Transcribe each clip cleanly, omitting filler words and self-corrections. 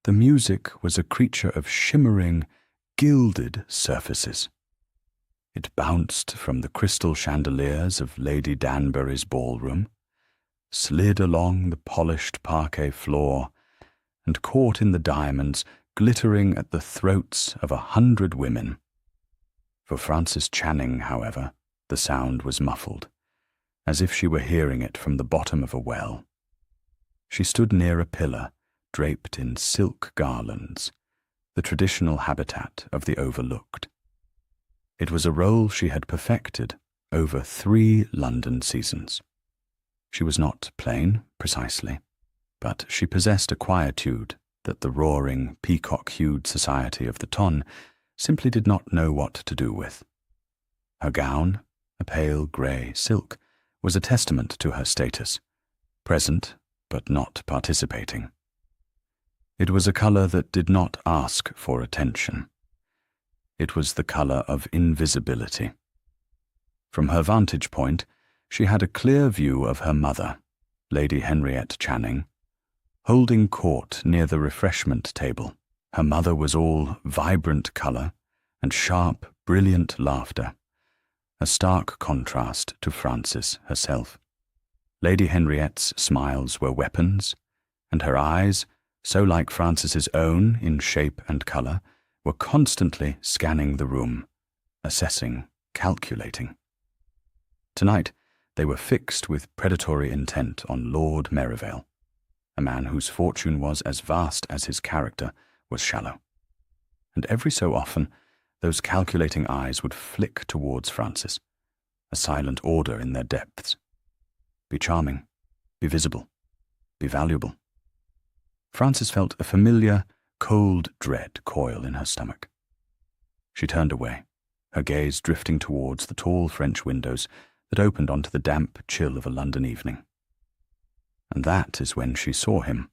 The music was a creature of shimmering, gilded surfaces. It bounced from the crystal chandeliers of Lady Danbury's ballroom, slid along the polished parquet floor, and caught in the diamonds glittering at the throats of 100 women. For Frances Channing, however, the sound was muffled, as if she were hearing it from the bottom of a well. She stood near a pillar, draped in silk garlands, the traditional habitat of the overlooked. It was a role she had perfected over 3 London seasons. She was not plain, precisely, but she possessed a quietude that the roaring, peacock-hued society of the ton simply did not know what to do with. Her gown, a pale grey silk, was a testament to her status, present but not participating. It was a colour that did not ask for attention. It was the colour of invisibility. From her vantage point, she had a clear view of her mother, Lady Henriette Channing, holding court near the refreshment table. Her mother was all vibrant colour and sharp, brilliant laughter, a stark contrast to Frances herself. Lady Henriette's smiles were weapons, and her eyes, so like Frances's own in shape and colour, were constantly scanning the room, assessing, calculating. Tonight, they were fixed with predatory intent on Lord Merivale, a man whose fortune was as vast as his character was shallow. And every so often, those calculating eyes would flick towards Frances, a silent order in their depths. Be charming, be visible, be valuable. Frances felt a familiar, cold dread coil in her stomach. She turned away, her gaze drifting towards the tall French windows that opened onto the damp chill of a London evening. And that is when she saw him.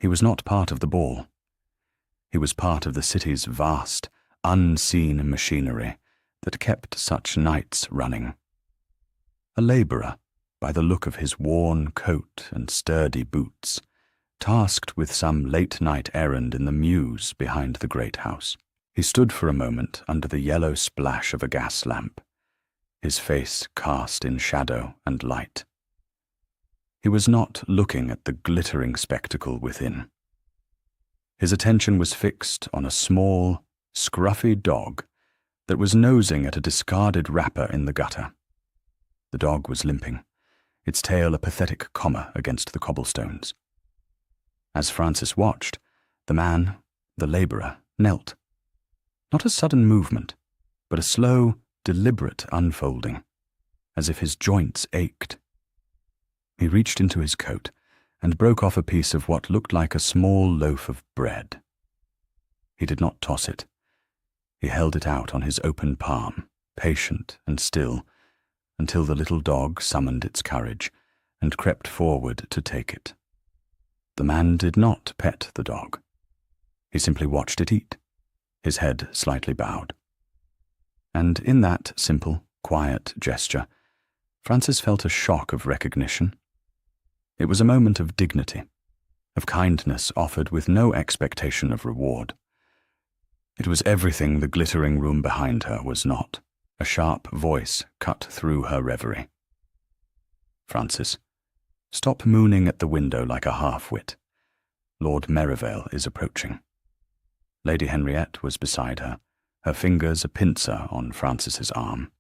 He was not part of the ball. He was part of the city's vast, unseen machinery that kept such nights running. A labourer, by the look of his worn coat and sturdy boots, tasked with some late-night errand in the mews behind the great house. He stood for a moment under the yellow splash of a gas lamp, his face cast in shadow and light. He was not looking at the glittering spectacle within. His attention was fixed on a small, scruffy dog that was nosing at a discarded wrapper in the gutter. The dog was limping, its tail a pathetic comma against the cobblestones. As Frances watched, the man, the labourer, knelt. Not a sudden movement, but a slow, deliberate unfolding, as if his joints ached. He reached into his coat and broke off a piece of what looked like a small loaf of bread. He did not toss it. He held it out on his open palm, patient and still, until the little dog summoned its courage and crept forward to take it. The man did not pet the dog. He simply watched it eat, his head slightly bowed. And in that simple, quiet gesture, Frances felt a shock of recognition. It was a moment of dignity, of kindness offered with no expectation of reward. It was everything the glittering room behind her was not. A sharp voice cut through her reverie. "Frances, stop mooning at the window like a half-wit. Lord Merivale is approaching." Lady Henriette was beside her, her fingers a pincer on Frances's arm.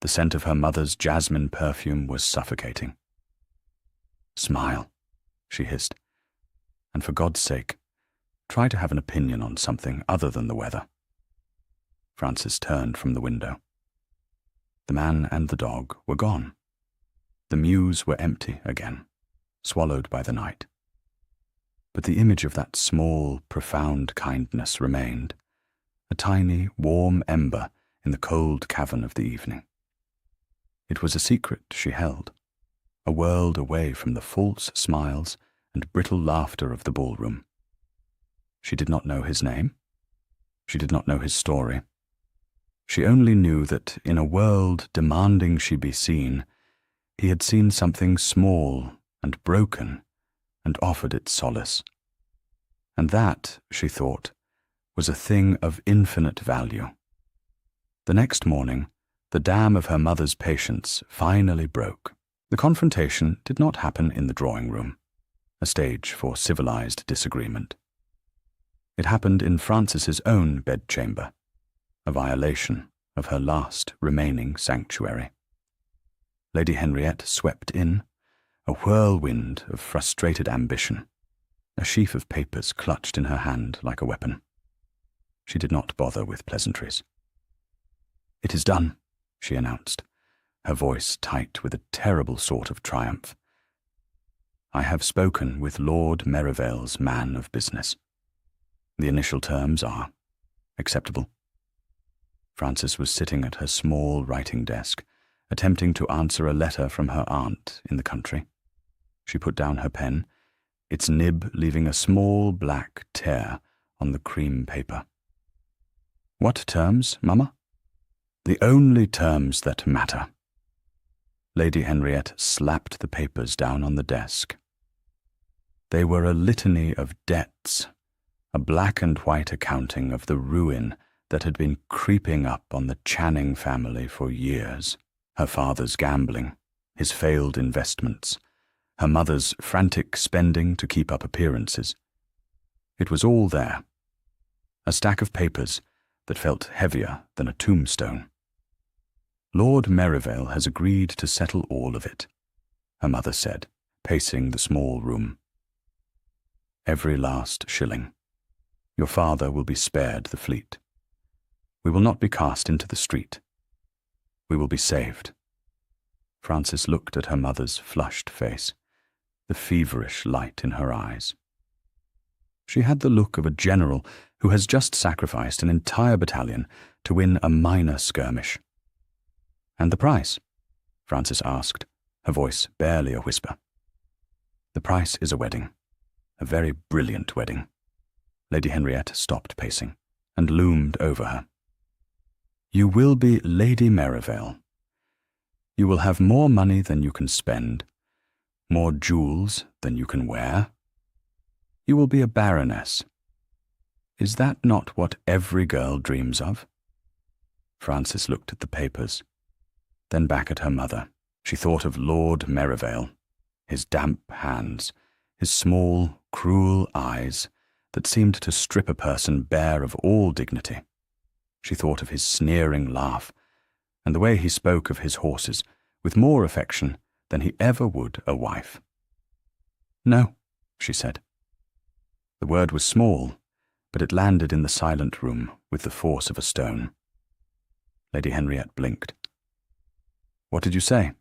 The scent of her mother's jasmine perfume was suffocating. "Smile," she hissed, "and for God's sake, try to have an opinion on something other than the weather." Frances turned from the window. The man and the dog were gone. The mews were empty again, swallowed by the night. But the image of that small, profound kindness remained, a tiny, warm ember in the cold cavern of the evening. It was a secret she held, a world away from the false smiles and brittle laughter of the ballroom. She did not know his name. She did not know his story. She only knew that in a world demanding she be seen, he had seen something small and broken and offered it solace. And that, she thought, was a thing of infinite value. The next morning, the dam of her mother's patience finally broke. The confrontation did not happen in the drawing room, a stage for civilized disagreement. It happened in Frances's own bedchamber, a violation of her last remaining sanctuary. Lady Henriette swept in, a whirlwind of frustrated ambition, a sheaf of papers clutched in her hand like a weapon. She did not bother with pleasantries. "It is done," she announced, her voice tight with a terrible sort of triumph. "I have spoken with Lord Merivale's man of business. The initial terms are acceptable." Frances was sitting at her small writing desk, attempting to answer a letter from her aunt in the country. She put down her pen, its nib leaving a small black tear on the cream paper. "What terms, Mamma?" "The only terms that matter." Lady Henriette slapped the papers down on the desk. They were a litany of debts, a black and white accounting of the ruin that had been creeping up on the Channing family for years. Her father's gambling, his failed investments, her mother's frantic spending to keep up appearances. It was all there, a stack of papers that felt heavier than a tombstone. "Lord Merivale has agreed to settle all of it," her mother said, pacing the small room. "Every last shilling. Your father will be spared the fleet. We will not be cast into the street. We will be saved." Frances looked at her mother's flushed face, the feverish light in her eyes. She had the look of a general who has just sacrificed an entire battalion to win a minor skirmish. "And the price?" Frances asked, her voice barely a whisper. "The price is a wedding, a very brilliant wedding." Lady Henriette stopped pacing and loomed over her. "You will be Lady Merivale. You will have more money than you can spend, more jewels than you can wear. You will be a baroness. Is that not what every girl dreams of?" Frances looked at the papers, then back at her mother. She thought of Lord Merivale, his damp hands, his small, cruel eyes that seemed to strip a person bare of all dignity. She thought of his sneering laugh, and the way he spoke of his horses with more affection than he ever would a wife. "No," she said. The word was small, but it landed in the silent room with the force of a stone. Lady Henriette blinked. "What did you say?"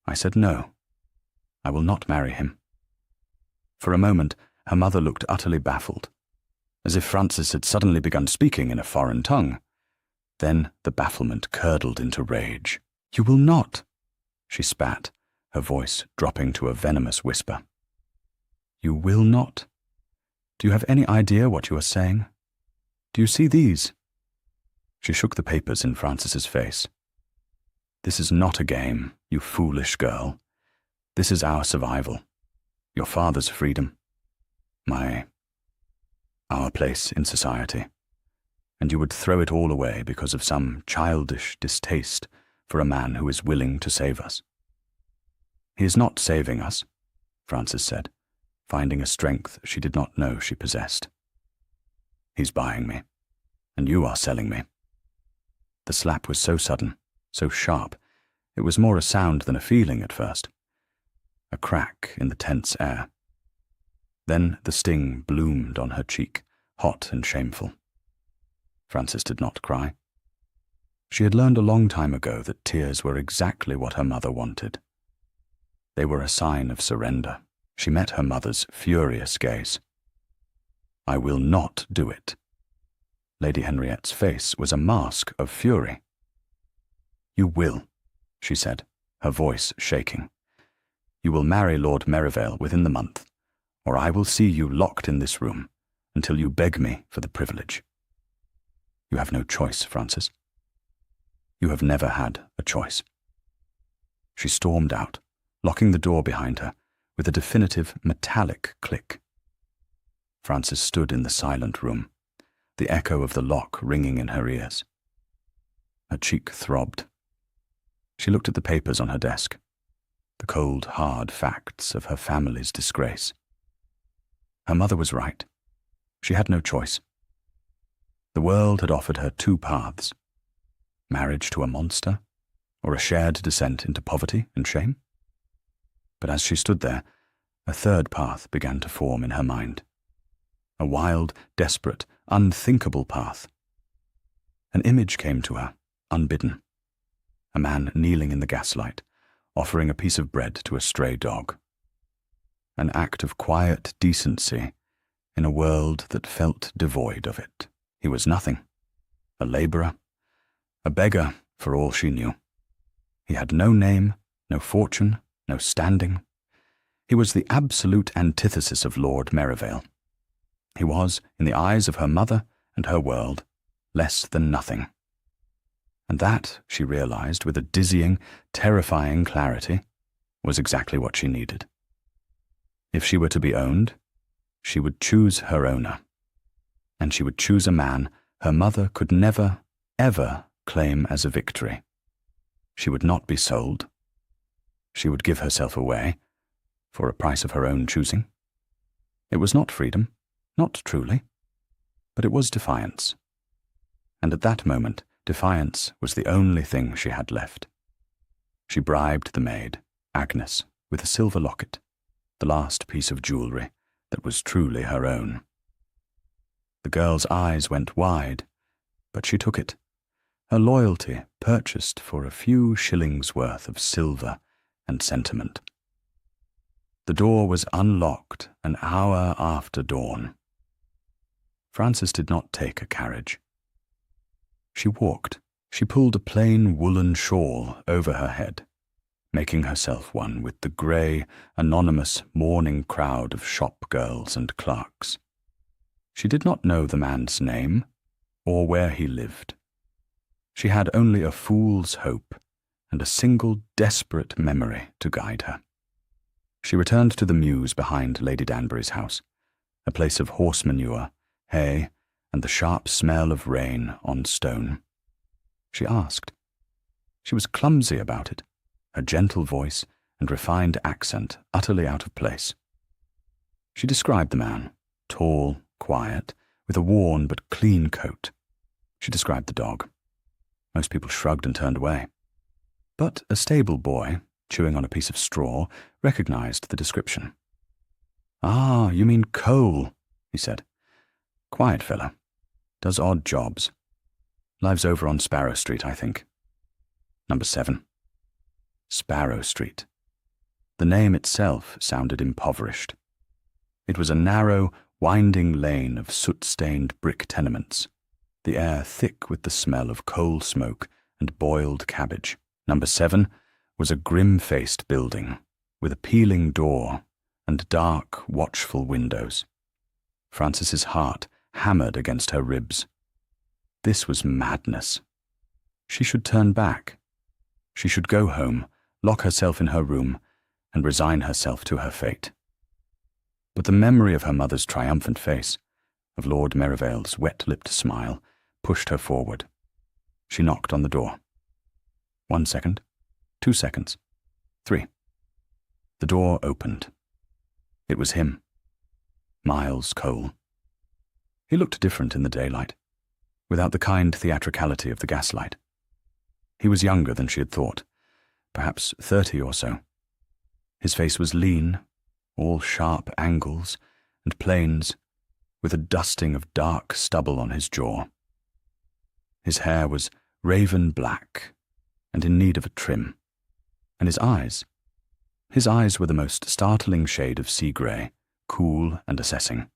"I said no. I will not marry him." For a moment, her mother looked utterly baffled, as if Frances had suddenly begun speaking in a foreign tongue. Then the bafflement curdled into rage. "You will not," she spat, her voice dropping to a venomous whisper. "You will not? Do you have any idea what you are saying? Do you see these?" She shook the papers in Frances's face. "This is not a game, you foolish girl. This is our survival, your father's freedom, our place in society. And you would throw it all away because of some childish distaste for a man who is willing to save us." "He is not saving us," Frances said, finding a strength she did not know she possessed. "He's buying me, and you are selling me." The slap was so sudden, so sharp, it was more a sound than a feeling at first. A crack in the tense air. Then the sting bloomed on her cheek, hot and shameful. Frances did not cry. She had learned a long time ago that tears were exactly what her mother wanted. They were a sign of surrender. She met her mother's furious gaze. "I will not do it." Lady Henriette's face was a mask of fury. "You will," she said, her voice shaking. "You will marry Lord Merivale within the month, or I will see you locked in this room until you beg me for the privilege. You have no choice, Frances. You have never had a choice." She stormed out, locking the door behind her with a definitive metallic click. Frances stood in the silent room, the echo of the lock ringing in her ears. Her cheek throbbed. She looked at the papers on her desk, the cold, hard facts of her family's disgrace. Her mother was right. She had no choice. The world had offered her two paths: marriage to a monster, or a shared descent into poverty and shame. But as she stood there, a third path began to form in her mind. A wild, desperate, unthinkable path. An image came to her, unbidden. A man kneeling in the gaslight, offering a piece of bread to a stray dog. An act of quiet decency in a world that felt devoid of it. He was nothing. A labourer. A beggar, for all she knew. He had no name, no fortune, no standing. He was the absolute antithesis of Lord Merivale. He was, in the eyes of her mother and her world, less than nothing. And that, she realized with a dizzying, terrifying clarity, was exactly what she needed. If she were to be owned, she would choose her owner. And she would choose a man her mother could never, ever claim as a victory. She would not be sold. She would give herself away, for a price of her own choosing. It was not freedom, not truly, but it was defiance. And at that moment, defiance was the only thing she had left. She bribed the maid, Agnes, with a silver locket, the last piece of jewellery that was truly her own. The girl's eyes went wide, but she took it, her loyalty purchased for a few shillings' worth of silver and sentiment. The door was unlocked an hour after dawn. Frances did not take a carriage. She walked. She pulled a plain woolen shawl over her head, making herself one with the grey, anonymous morning crowd of shop girls and clerks. She did not know the man's name or where he lived. She had only a fool's hope and a single desperate memory to guide her. She returned to the mews behind Lady Danbury's house, a place of horse manure, hay, and the sharp smell of rain on stone. She asked. She was clumsy about it, her gentle voice and refined accent utterly out of place. She described the man, tall, quiet, with a worn but clean coat. She described the dog. Most people shrugged and turned away. But a stable boy, chewing on a piece of straw, recognized the description. "Ah, you mean Cole," he said. "Quiet fellow. Does odd jobs. Lives over on Sparrow Street, I think. Number 7. Sparrow Street. The name itself sounded impoverished. It was a narrow, winding lane of soot-stained brick tenements, the air thick with the smell of coal smoke and boiled cabbage. Number 7 was a grim-faced building with a peeling door and dark, watchful windows. Frances's heart hammered against her ribs. This was madness. She should turn back. She should go home, lock herself in her room, and resign herself to her fate. But the memory of her mother's triumphant face, of Lord Merivale's wet-lipped smile, pushed her forward. She knocked on the door. 1 second, 2 seconds, 3. The door opened. It was him, Miles Cole. He looked different in the daylight, without the kind theatricality of the gaslight. He was younger than she had thought, perhaps 30 or so. His face was lean, all sharp angles and planes, with a dusting of dark stubble on his jaw. His hair was raven black and in need of a trim, and his eyes were the most startling shade of sea grey, cool and assessing.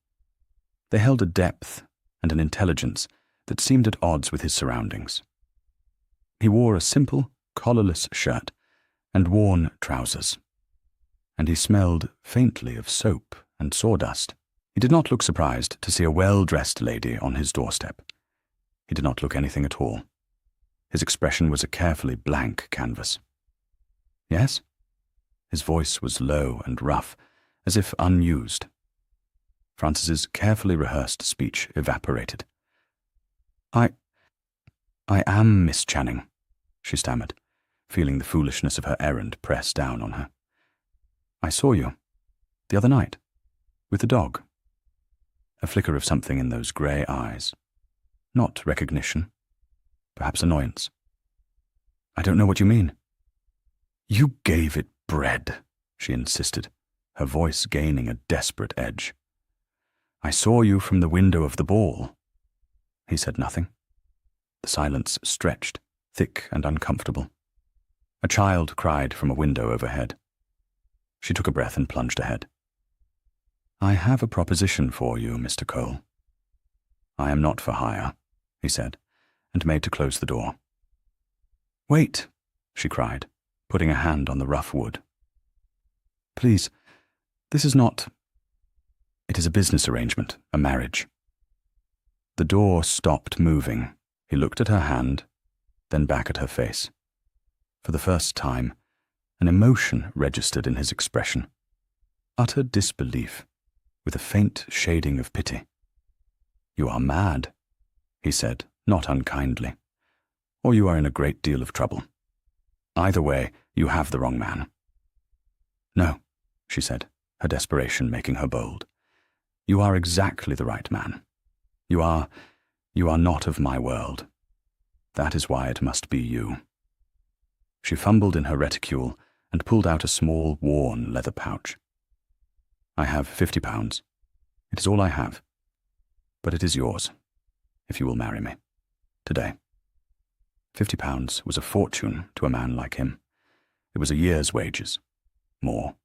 They held a depth and an intelligence that seemed at odds with his surroundings. He wore a simple, collarless shirt and worn trousers, and he smelled faintly of soap and sawdust. He did not look surprised to see a well-dressed lady on his doorstep. He did not look anything at all. His expression was a carefully blank canvas. "Yes?" His voice was low and rough, as if unused. Francis's carefully rehearsed speech evaporated. I am Miss Channing, she stammered, feeling the foolishness of her errand press down on her. I saw you, the other night, with the dog. A flicker of something in those grey eyes. Not recognition, perhaps annoyance. I don't know what you mean. You gave it bread, she insisted, her voice gaining a desperate edge. I saw you from the window of the ball. He said nothing. The silence stretched, thick and uncomfortable. A child cried from a window overhead. She took a breath and plunged ahead. I have a proposition for you, Mr. Cole. I am not for hire, he said, and made to close the door. Wait, she cried, putting a hand on the rough wood. Please, this is not... It is a business arrangement, a marriage. The door stopped moving. He looked at her hand, then back at her face. For the first time, an emotion registered in his expression. Utter disbelief, with a faint shading of pity. You are mad, he said, not unkindly, or you are in a great deal of trouble. Either way, you have the wrong man. No, she said, her desperation making her bold. You are exactly the right man. You are not of my world. That is why it must be you. She fumbled in her reticule and pulled out a small, worn leather pouch. I have £50. It is all I have. But it is yours, if you will marry me. Today. £50 was a fortune to a man like him. It was a year's wages. More.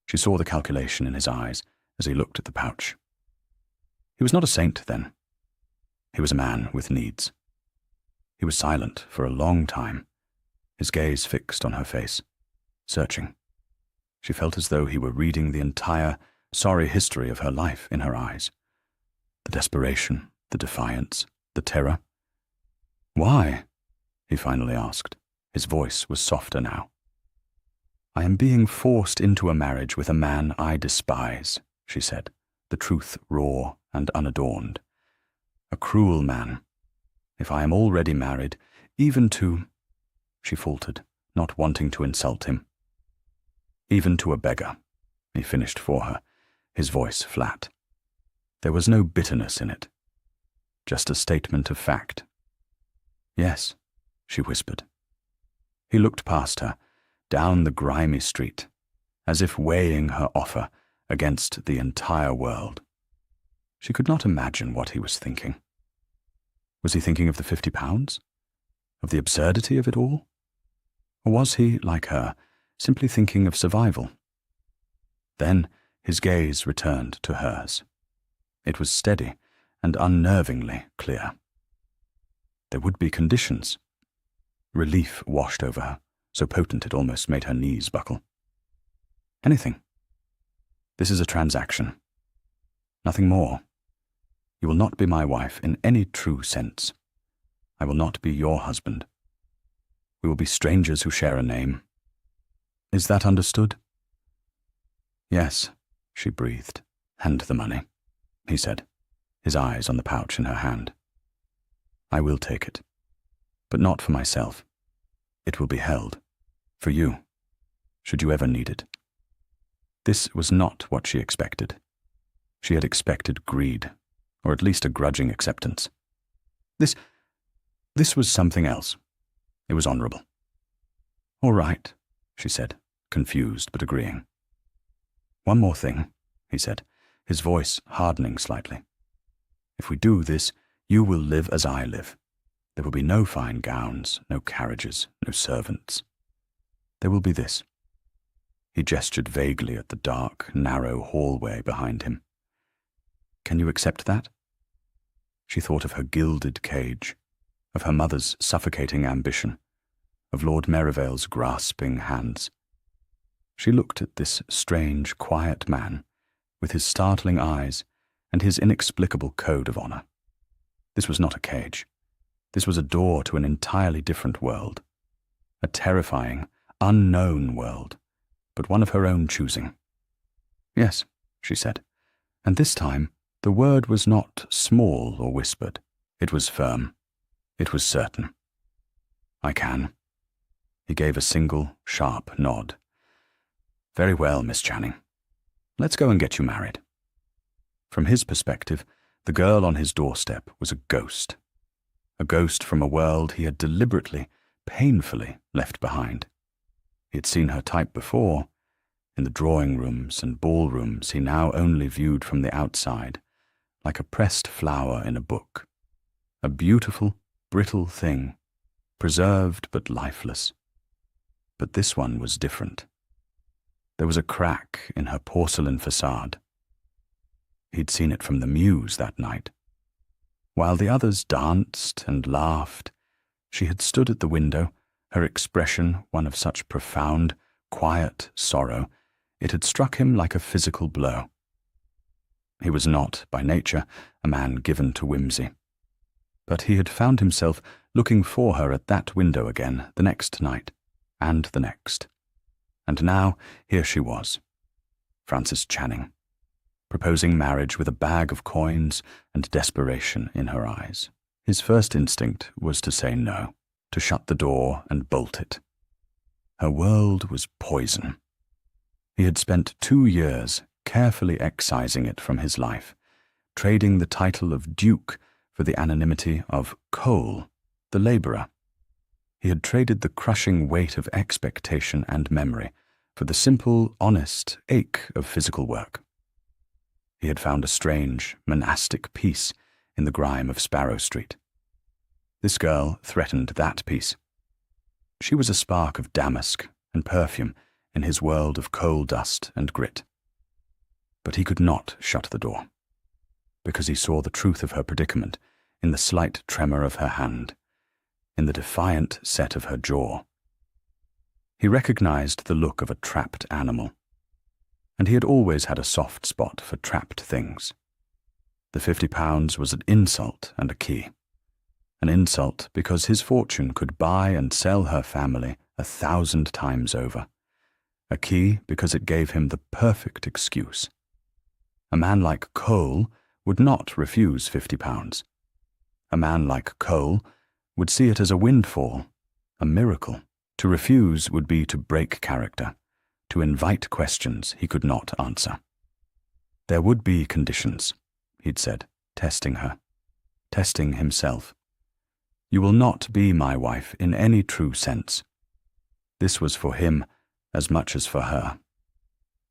She saw the calculation in his eyes as he looked at the pouch. He was not a saint then. He was a man with needs. He was silent for a long time, his gaze fixed on her face, searching. She felt as though he were reading the entire, sorry history of her life in her eyes. The desperation, the defiance, the terror. Why? He finally asked. His voice was softer now. I am being forced into a marriage with a man I despise, she said, the truth raw and unadorned. A cruel man. If I am already married, even to... She faltered, not wanting to insult him. Even to a beggar, he finished for her, his voice flat. There was no bitterness in it, just a statement of fact. Yes, she whispered. He looked past her, down the grimy street, as if weighing her offer against the entire world. She could not imagine what he was thinking. Was he thinking of the £50? Of the absurdity of it all? Or was he, like her, simply thinking of survival? Then his gaze returned to hers. It was steady and unnervingly clear. There would be conditions. Relief washed over her, so potent it almost made her knees buckle. Anything. This is a transaction. Nothing more. You will not be my wife in any true sense. I will not be your husband. We will be strangers who share a name. Is that understood? Yes, she breathed. Hand the money, he said, his eyes on the pouch in her hand. I will take it, but not for myself. It will be held, for you, should you ever need it. This was not what she expected. She had expected greed, or at least a grudging acceptance. This was something else. It was honorable. All right, she said, confused but agreeing. One more thing, he said, his voice hardening slightly. If we do this, you will live as I live. There will be no fine gowns, no carriages, no servants. There will be this. He gestured vaguely at the dark, narrow hallway behind him. Can you accept that? She thought of her gilded cage, of her mother's suffocating ambition, of Lord Merivale's grasping hands. She looked at this strange, quiet man, with his startling eyes and his inexplicable code of honor. This was not a cage. This was a door to an entirely different world. A terrifying, unknown world, but one of her own choosing. Yes, she said, And this time, the word was not small or whispered. It was firm. It was certain. I can. He gave a single, sharp nod. Very well, Miss Channing. Let's go and get you married. From his perspective, the girl on his doorstep was a ghost from a world he had deliberately, painfully left behind. He had seen her type before. In the drawing rooms and ballrooms he now only viewed from the outside, like a pressed flower in a book. A beautiful, brittle thing, preserved but lifeless. But this one was different. There was a crack in her porcelain facade. He'd seen it from the Mews that night. While the others danced and laughed, she had stood at the window, her expression one of such profound, quiet sorrow, it had struck him like a physical blow. He was not, by nature, a man given to whimsy. But he had found himself looking for her at that window again the next night, and the next. And now, here she was, Frances Channing, proposing marriage with a bag of coins and desperation in her eyes. His first instinct was to say no, to shut the door and bolt it. Her world was poison. He had spent 2 years carefully excising it from his life, trading the title of Duke for the anonymity of Cole, the labourer. He had traded the crushing weight of expectation and memory for the simple, honest ache of physical work. He had found a strange, monastic peace in the grime of Sparrow Street. This girl threatened that peace. She was a spark of damask and perfume in his world of coal dust and grit. But he could not shut the door, because he saw the truth of her predicament in the slight tremor of her hand, in the defiant set of her jaw. He recognized the look of a trapped animal, and he had always had a soft spot for trapped things. The £50 was an insult and a key. An insult because his fortune could buy and sell her family 1,000 times over. A key because it gave him the perfect excuse. A man like Cole would not refuse £50. A man like Cole would see it as a windfall, a miracle. To refuse would be to break character, to invite questions he could not answer. There would be conditions, he'd said, testing her, testing himself. You will not be my wife in any true sense. This was for him as much as for her.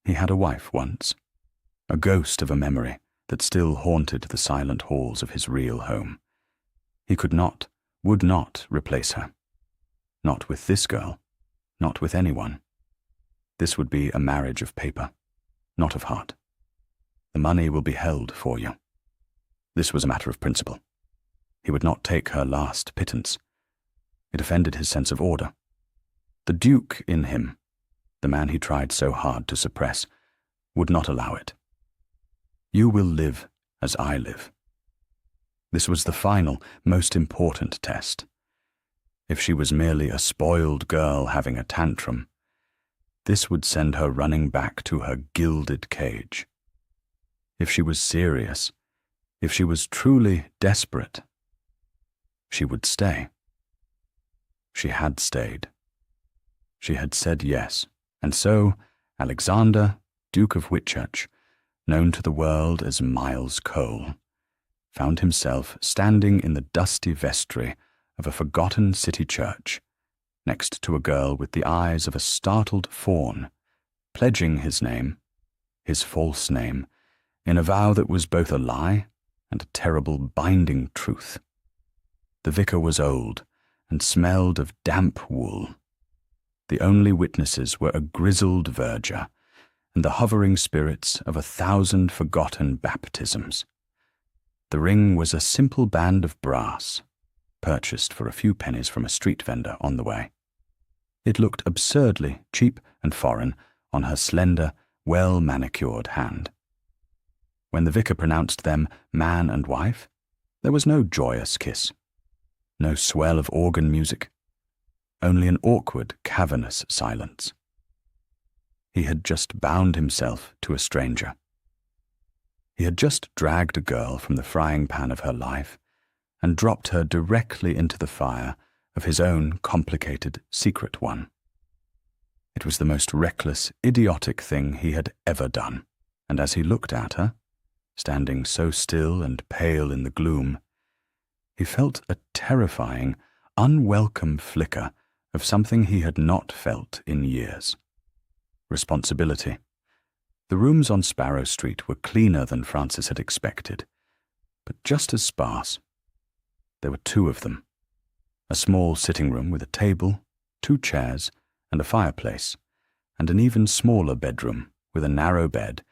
He had a wife once, a ghost of a memory that still haunted the silent halls of his real home. He could not, would not replace her. Not with this girl, not with anyone. This would be a marriage of paper, not of heart. The money will be held for you. This was a matter of principle. He would not take her last pittance. It offended his sense of order. The Duke in him, the man he tried so hard to suppress, would not allow it. You will live as I live. This was the final, most important test. If she was merely a spoiled girl having a tantrum, this would send her running back to her gilded cage. If she was serious, if she was truly desperate, she would stay. She had stayed. She had said yes, and so Alexander, Duke of Whitchurch, known to the world as Miles Cole, found himself standing in the dusty vestry of a forgotten city church, next to a girl with the eyes of a startled fawn, pledging his name, his false name, in a vow that was both a lie and a terrible binding truth. The vicar was old and smelled of damp wool. The only witnesses were a grizzled verger and the hovering spirits of 1,000 forgotten baptisms. The ring was a simple band of brass, purchased for a few pennies from a street vendor on the way. It looked absurdly cheap and foreign on her slender, well-manicured hand. When the vicar pronounced them man and wife, there was no joyous kiss, no swell of organ music, only an awkward, cavernous silence. He had just bound himself to a stranger. He had just dragged a girl from the frying pan of her life and dropped her directly into the fire of his own complicated secret one. It was the most reckless, idiotic thing he had ever done, and as he looked at her, standing so still and pale in the gloom, he felt a terrifying, unwelcome flicker of something he had not felt in years. Responsibility. The rooms on Sparrow Street were cleaner than Francis had expected, but just as sparse. There were two of them. A small sitting room with a table, 2 chairs, and a fireplace, and an even smaller bedroom with a narrow bed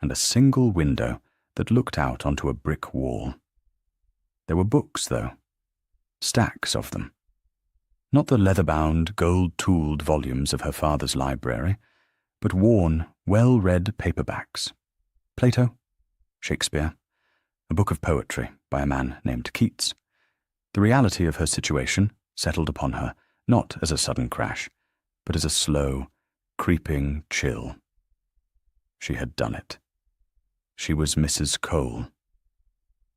and a single window that looked out onto a brick wall. There were books, though. Stacks of them. Not the leather-bound, gold-tooled volumes of her father's library, but worn, well-read paperbacks. Plato, Shakespeare, a book of poetry by a man named Keats. The reality of her situation settled upon her, not as a sudden crash, but as a slow, creeping chill. She had done it. She was Mrs. Cole.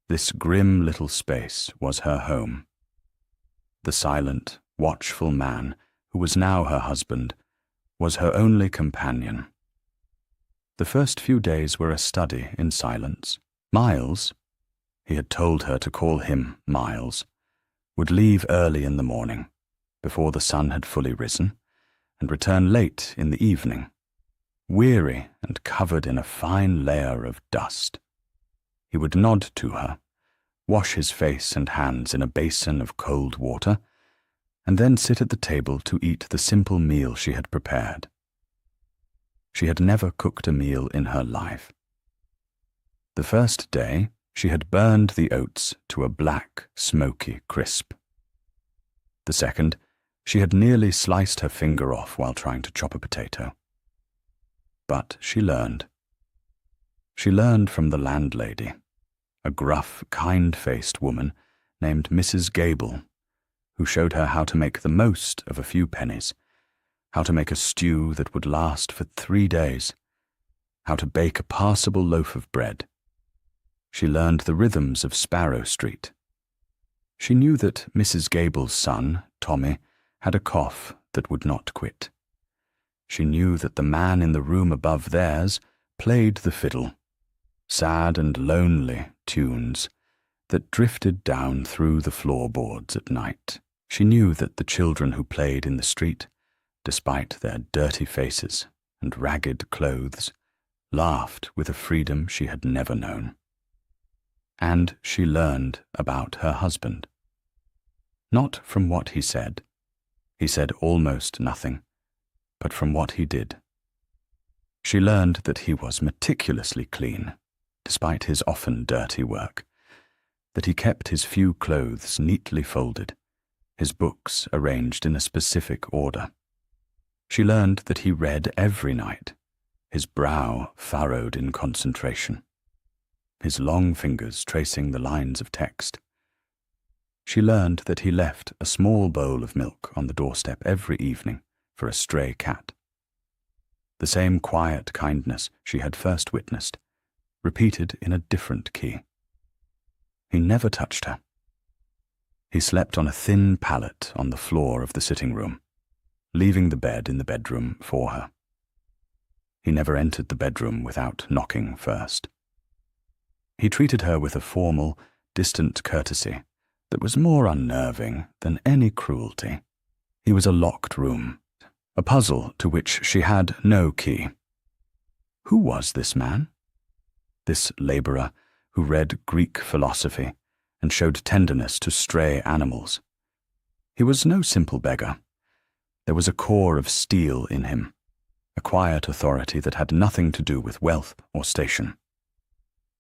This grim little space was her home. The silent, watchful man, who was now her husband, was her only companion. The first few days were a study in silence. Miles, he had told her to call him Miles, would leave early in the morning, before the sun had fully risen, and return late in the evening, weary and covered in a fine layer of dust. He would nod to her, wash his face and hands in a basin of cold water, and then sit at the table to eat the simple meal she had prepared. She had never cooked a meal in her life. The first day, she had burned the oats to a black, smoky crisp. The second, she had nearly sliced her finger off while trying to chop a potato. But she learned. She learned from the landlady, a gruff, kind-faced woman named Mrs. Gable, who showed her how to make the most of a few pennies, how to make a stew that would last for 3 days, how to bake a passable loaf of bread. She learned the rhythms of Sparrow Street. She knew that Mrs. Gable's son, Tommy, had a cough that would not quit. She knew that the man in the room above theirs played the fiddle, sad and lonely tunes that drifted down through the floorboards at night. She knew that the children who played in the street, despite their dirty faces and ragged clothes, laughed with a freedom she had never known. And she learned about her husband. Not from what he said almost nothing, but from what he did. She learned that he was meticulously clean, despite his often dirty work, that he kept his few clothes neatly folded, his books arranged in a specific order. She learned that he read every night, his brow furrowed in concentration, his long fingers tracing the lines of text. She learned that he left a small bowl of milk on the doorstep every evening for a stray cat. The same quiet kindness she had first witnessed, repeated in a different key. He never touched her. He slept on a thin pallet on the floor of the sitting room, leaving the bed in the bedroom for her. He never entered the bedroom without knocking first. He treated her with a formal, distant courtesy that was more unnerving than any cruelty. He was a locked room, a puzzle to which she had no key. Who was this man? This labourer who read Greek philosophy and showed tenderness to stray animals. He was no simple beggar. There was a core of steel in him, a quiet authority that had nothing to do with wealth or station.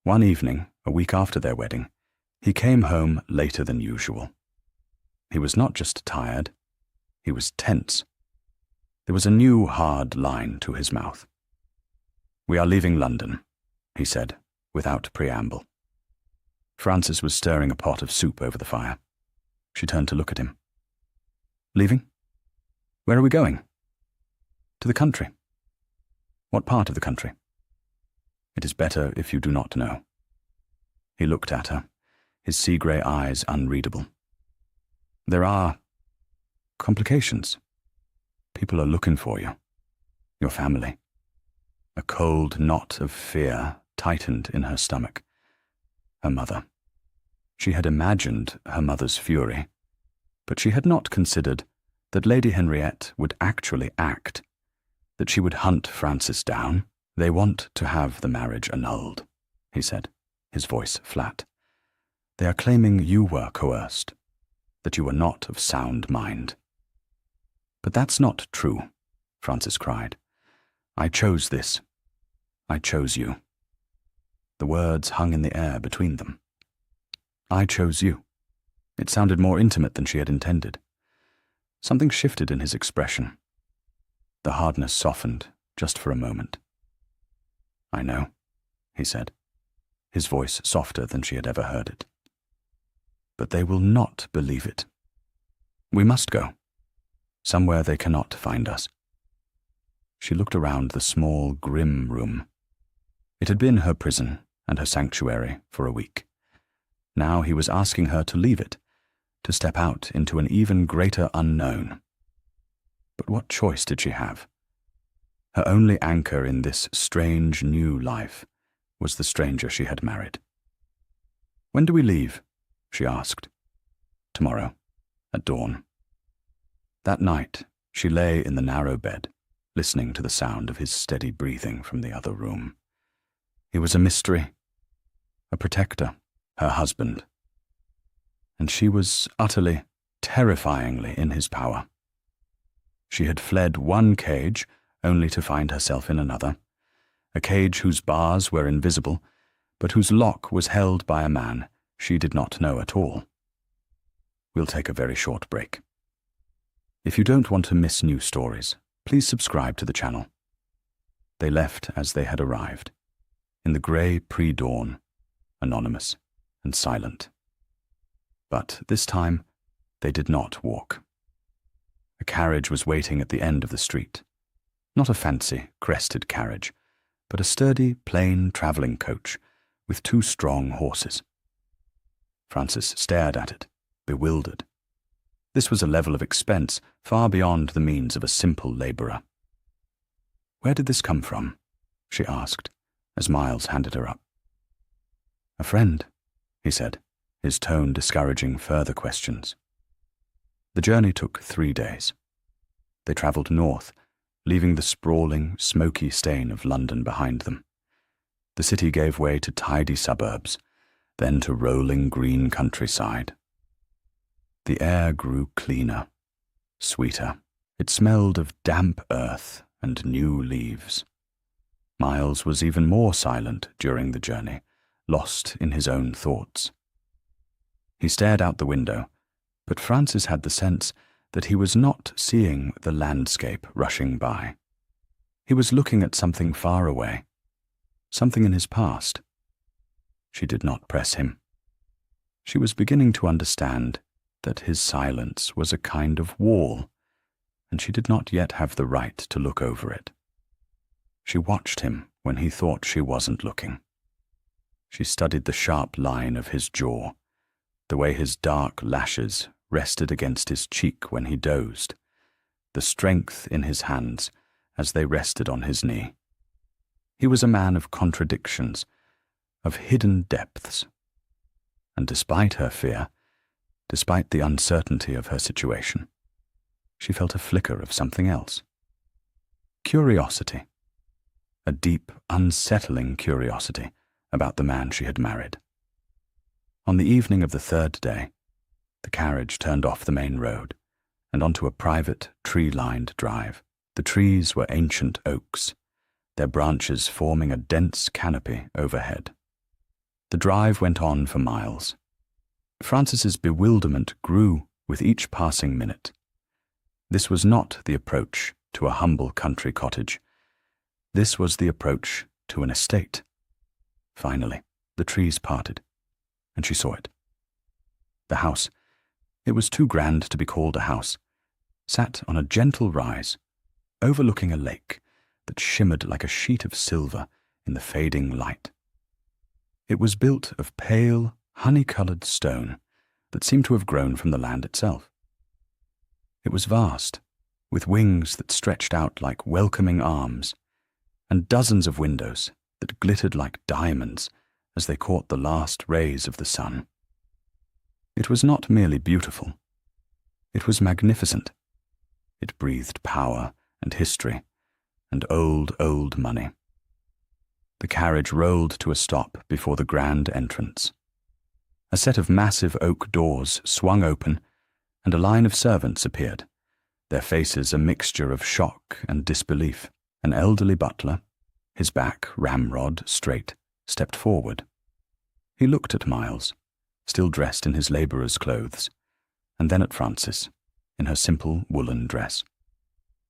One evening, a week after their wedding, he came home later than usual. He was not just tired, he was tense. There was a new hard line to his mouth. "We are leaving London," he said, without preamble. Francis was stirring a pot of soup over the fire. She turned to look at him. "Leaving? Where are we going?" "To the country." "What part of the country?" "It is better if you do not know." He looked at her, his sea-grey eyes unreadable. "There are complications. People are looking for you. Your family." A cold knot of fear tightened in her stomach. Her mother. She had imagined her mother's fury, but she had not considered that Lady Henriette would actually act, that she would hunt Francis down. "They want to have the marriage annulled," he said, his voice flat. "They are claiming you were coerced, that you were not of sound mind." "But that's not true," Francis cried. "I chose this. I chose you." The words hung in the air between them. "I chose you." It sounded more intimate than she had intended. Something shifted in his expression. The hardness softened, just for a moment. "I know," he said, his voice softer than she had ever heard it. "But they will not believe it. We must go. Somewhere they cannot find us." She looked around the small, grim room. It had been her prison and her sanctuary for a week. Now he was asking her to leave it, to step out into an even greater unknown. But what choice did she have? Her only anchor in this strange new life was the stranger she had married. "When do we leave?" she asked. "Tomorrow, at dawn." That night, she lay in the narrow bed, listening to the sound of his steady breathing from the other room. He was a mystery, a protector, her husband. And she was utterly, terrifyingly in his power. She had fled one cage, only to find herself in another, a cage whose bars were invisible, but whose lock was held by a man she did not know at all. We'll take a very short break. If you don't want to miss new stories, please subscribe to the channel. They left as they had arrived, in the grey pre-dawn, anonymous and silent. But this time, they did not walk. A carriage was waiting at the end of the street. Not a fancy, crested carriage, but a sturdy, plain travelling coach with 2 strong horses. Francis stared at it, bewildered. This was a level of expense far beyond the means of a simple labourer. "Where did this come from?" she asked, as Miles handed her up. "A friend," he said, his tone discouraging further questions. The journey took 3 days. They travelled north, leaving the sprawling, smoky stain of London behind them. The city gave way to tidy suburbs, then to rolling green countryside. The air grew cleaner, sweeter. It smelled of damp earth and new leaves. Miles was even more silent during the journey, lost in his own thoughts. He stared out the window, but Francis had the sense that he was not seeing the landscape rushing by. He was looking at something far away, something in his past. She did not press him. She was beginning to understand that his silence was a kind of wall, and she did not yet have the right to look over it. She watched him when he thought she wasn't looking. She studied the sharp line of his jaw, the way his dark lashes rested against his cheek when he dozed, the strength in his hands as they rested on his knee. He was a man of contradictions, of hidden depths. And despite her fear, despite the uncertainty of her situation, she felt a flicker of something else. Curiosity. A deep, unsettling curiosity about the man she had married. On the evening of the 3rd day, the carriage turned off the main road and onto a private, tree-lined drive. The trees were ancient oaks, their branches forming a dense canopy overhead. The drive went on for miles. Francis's bewilderment grew with each passing minute. This was not the approach to a humble country cottage. This was the approach to an estate. Finally, the trees parted, and she saw it. The house, it was too grand to be called a house, sat on a gentle rise, overlooking a lake that shimmered like a sheet of silver in the fading light. It was built of pale, honey-coloured stone that seemed to have grown from the land itself. It was vast, with wings that stretched out like welcoming arms, and dozens of windows that glittered like diamonds as they caught the last rays of the sun. It was not merely beautiful. It was magnificent. It breathed power and history and old, old money. The carriage rolled to a stop before the grand entrance. A set of massive oak doors swung open, and a line of servants appeared, their faces a mixture of shock and disbelief. An elderly butler, his back ramrod straight, stepped forward. He looked at Miles, still dressed in his labourer's clothes, and then at Frances, in her simple woolen dress.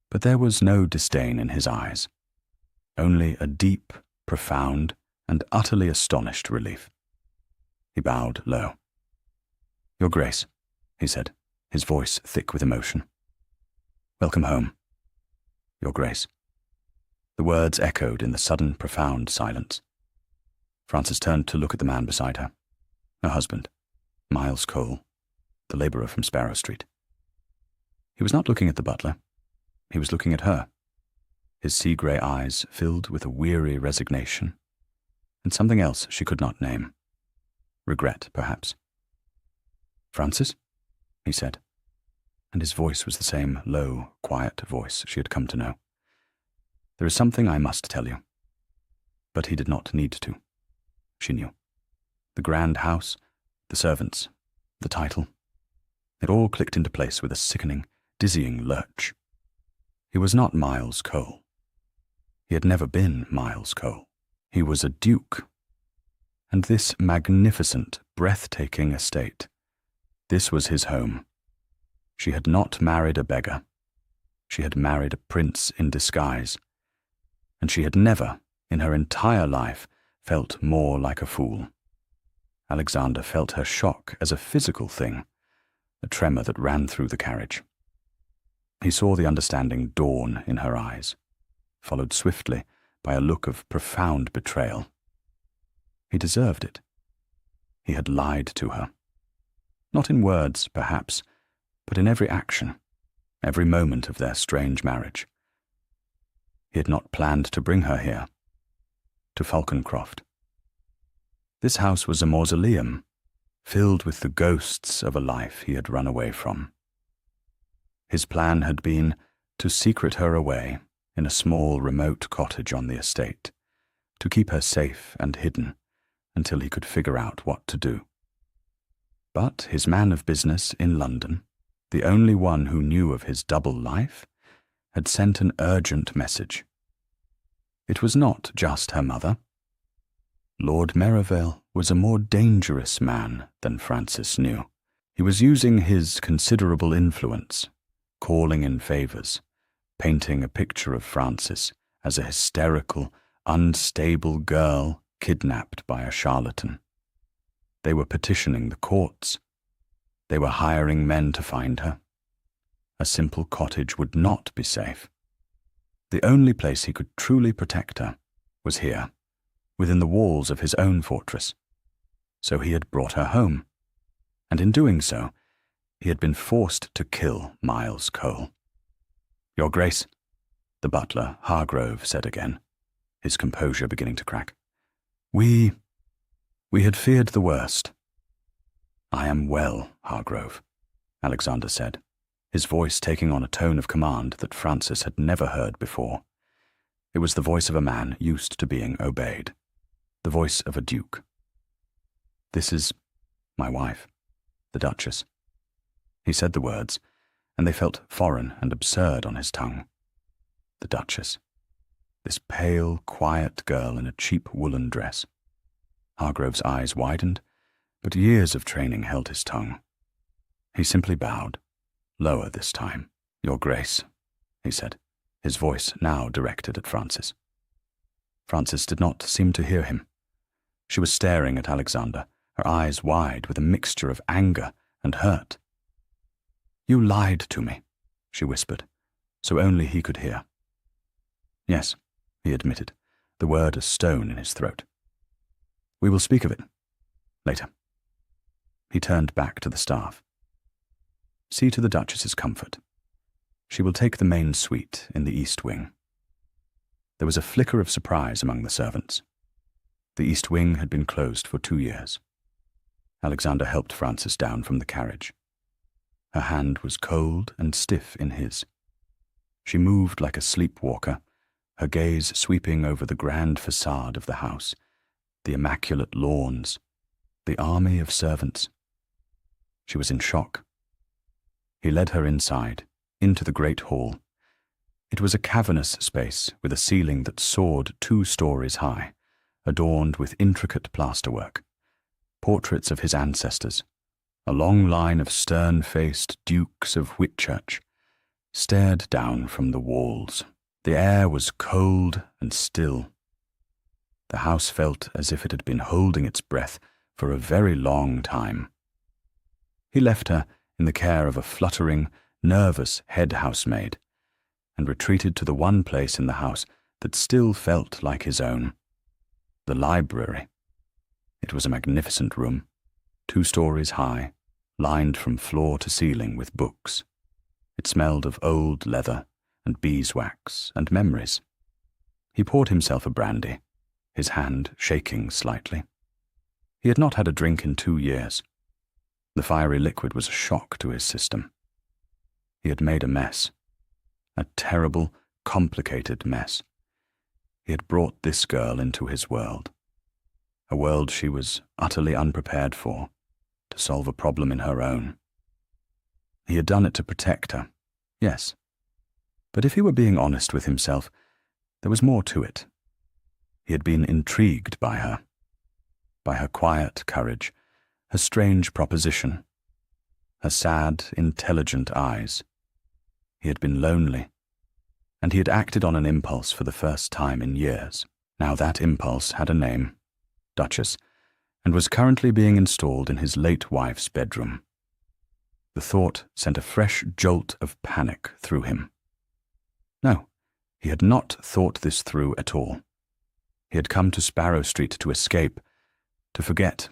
But there was no disdain in his eyes, only a deep, profound, and utterly astonished relief. He bowed low. "Your Grace," he said, his voice thick with emotion. "Welcome home. Your Grace." The words echoed in the sudden, profound silence. Frances turned to look at the man beside her, her husband, Miles Cole, the labourer from Sparrow Street. He was not looking at the butler. He was looking at her, his sea-grey eyes filled with a weary resignation, and something else she could not name. Regret, perhaps. "Frances?" he said, and his voice was the same low, quiet voice she had come to know. "There is something I must tell you." But he did not need to. She knew. The grand house, the servants, the title, it all clicked into place with a sickening, dizzying lurch. He was not Miles Cole. He had never been Miles Cole. He was a duke. And this magnificent, breathtaking estate, this was his home. She had not married a beggar. She had married a prince in disguise. And she had never, in her entire life, felt more like a fool. Alexander felt her shock as a physical thing, a tremor that ran through the carriage. He saw the understanding dawn in her eyes, followed swiftly by a look of profound betrayal. He deserved it. He had lied to her. Not in words, perhaps, but in every action, every moment of their strange marriage. He had not planned to bring her here, to Falconcroft. This house was a mausoleum, filled with the ghosts of a life he had run away from. His plan had been to secret her away in a small, remote cottage on the estate, to keep her safe and hidden until he could figure out what to do. But his man of business in London, the only one who knew of his double life, had sent an urgent message. It was not just her mother. Lord Merivale was a more dangerous man than Frances knew. He was using his considerable influence, calling in favours, painting a picture of Frances as a hysterical, unstable girl kidnapped by a charlatan. They were petitioning the courts. They were hiring men to find her. A simple cottage would not be safe. The only place he could truly protect her was here, within the walls of his own fortress. So he had brought her home, and in doing so, he had been forced to kill Miles Cole. "Your Grace," the butler, Hargrove, said again, his composure beginning to crack. We had feared the worst." "I am well, Hargrove," Alexander said, his voice taking on a tone of command that Frances had never heard before. It was the voice of a man used to being obeyed, the voice of a duke. "This is my wife, the Duchess." He said the words, and they felt foreign and absurd on his tongue. The Duchess. This pale, quiet girl in a cheap woolen dress. Hargrove's eyes widened, but years of training held his tongue. He simply bowed, lower this time. "Your Grace," he said, his voice now directed at Frances. Frances did not seem to hear him. She was staring at Alexander, her eyes wide with a mixture of anger and hurt. "You lied to me," she whispered, so only he could hear. "Yes," he admitted, the word a stone in his throat. We will speak of it later. He turned back to the staff. See to the Duchess's comfort. She will take the main suite in the east wing. There was a flicker of surprise among the servants. The east wing had been closed for 2 years. Alexander helped Frances down from the carriage. Her hand was cold and stiff in his. She moved like a sleepwalker, her gaze sweeping over the grand facade of the house, the immaculate lawns, the army of servants. She was in shock. He led her inside, into the great hall. It was a cavernous space with a ceiling that soared 2 stories high, adorned with intricate plasterwork, portraits of his ancestors, a long line of stern-faced dukes of Whitchurch, stared down from the walls. The air was cold and still. The house felt as if it had been holding its breath for a very long time. He left her in the care of a fluttering, nervous head housemaid, and retreated to the one place in the house that still felt like his own, the library. It was a magnificent room, 2 stories high, lined from floor to ceiling with books. It smelled of old leather and beeswax and memories. He poured himself a brandy, his hand shaking slightly. He had not had a drink in 2 years. The fiery liquid was a shock to his system. He had made a mess, a terrible, complicated mess. He had brought this girl into his world, a world she was utterly unprepared for, to solve a problem in her own. He had done it to protect her, yes. But if he were being honest with himself, there was more to it. He had been intrigued by her quiet courage, her strange proposition, her sad, intelligent eyes. He had been lonely, and he had acted on an impulse for the first time in years. Now that impulse had a name, Duchess, and was currently being installed in his late wife's bedroom. The thought sent a fresh jolt of panic through him. No, he had not thought this through at all. He had come to Sparrow Street to escape, to forget.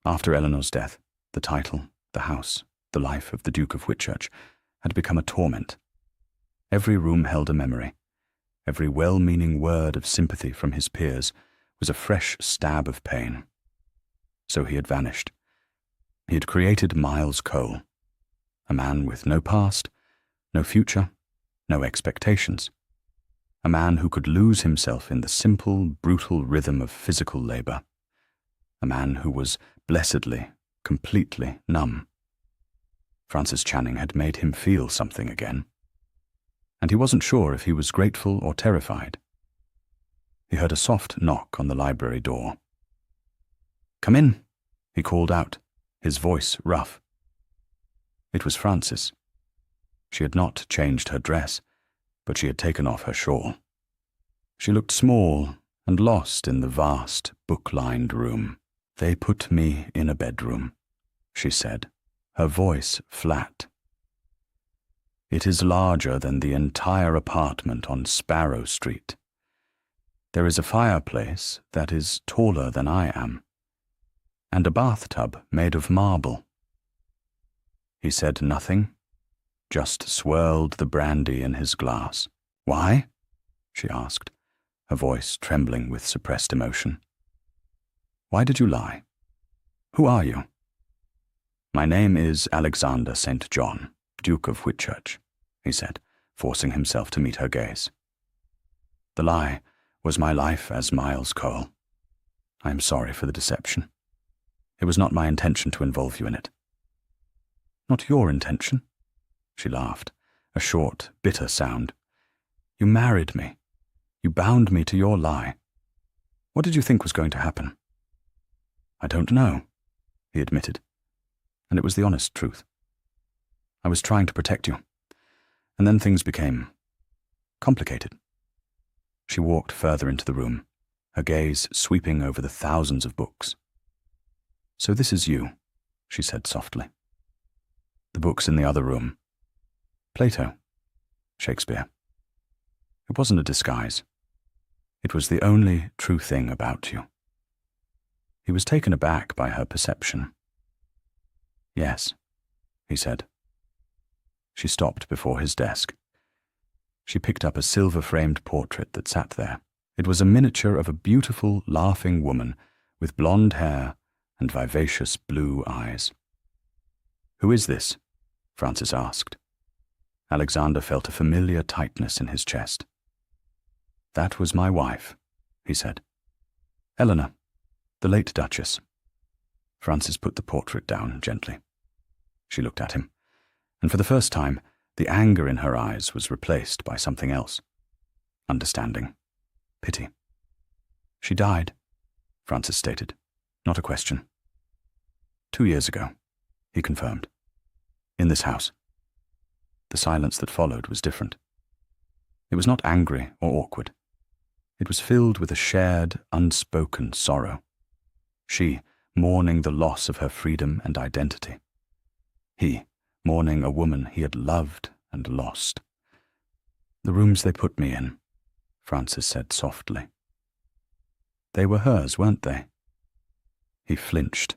After Eleanor's death, the title, the house, the life of the Duke of Whitchurch had become a torment. Every room held a memory. Every well-meaning word of sympathy from his peers was a fresh stab of pain. So he had vanished. He had created Miles Cole, a man with no past, no future, no expectations, a man who could lose himself in the simple, brutal rhythm of physical labor, a man who was blessedly, completely numb. Frances Channing had made him feel something again, and he wasn't sure if he was grateful or terrified. He heard a soft knock on the library door. "Come in," he called out, his voice rough. It was Frances. She had not changed her dress, but she had taken off her shawl. She looked small and lost in the vast, book-lined room. "They put me in a bedroom," she said, her voice flat. "It is larger than the entire apartment on Sparrow Street. There is a fireplace that is taller than I am, and a bathtub made of marble." He said nothing, just swirled the brandy in his glass. "Why?" she asked, her voice trembling with suppressed emotion. "Why did you lie? Who are you?" "My name is Alexander St. John, Duke of Whitchurch," he said, forcing himself to meet her gaze. "The lie was my life as Miles Cole. I am sorry for the deception. It was not my intention to involve you in it." "Not your intention?" She laughed, a short, bitter sound. "You married me. You bound me to your lie. What did you think was going to happen?" "I don't know," he admitted, and it was the honest truth. "I was trying to protect you, and then things became complicated." She walked further into the room, her gaze sweeping over the thousands of books. "So this is you," she said softly. "The books in the other room. Plato, Shakespeare. It wasn't a disguise. It was the only true thing about you. He was taken aback by her perception. "Yes," he said. She stopped before his desk. She picked up a silver-framed portrait that sat there. It was a miniature of a beautiful, laughing woman with blonde hair and vivacious blue eyes. "Who is this?" Francis asked. Alexander felt a familiar tightness in his chest. "That was my wife," he said. "Eleanor, the late Duchess." Francis put the portrait down gently. She looked at him, and for the first time, the anger in her eyes was replaced by something else. Understanding. Pity. "She died," Francis stated. "Not a question." 2 years ago, he confirmed. "In this house." The silence that followed was different. It was not angry or awkward. It was filled with a shared, unspoken sorrow. She, mourning the loss of her freedom and identity. He, mourning a woman he had loved and lost. "The rooms they put me in," Francis said softly. "They were hers, weren't they?" He flinched.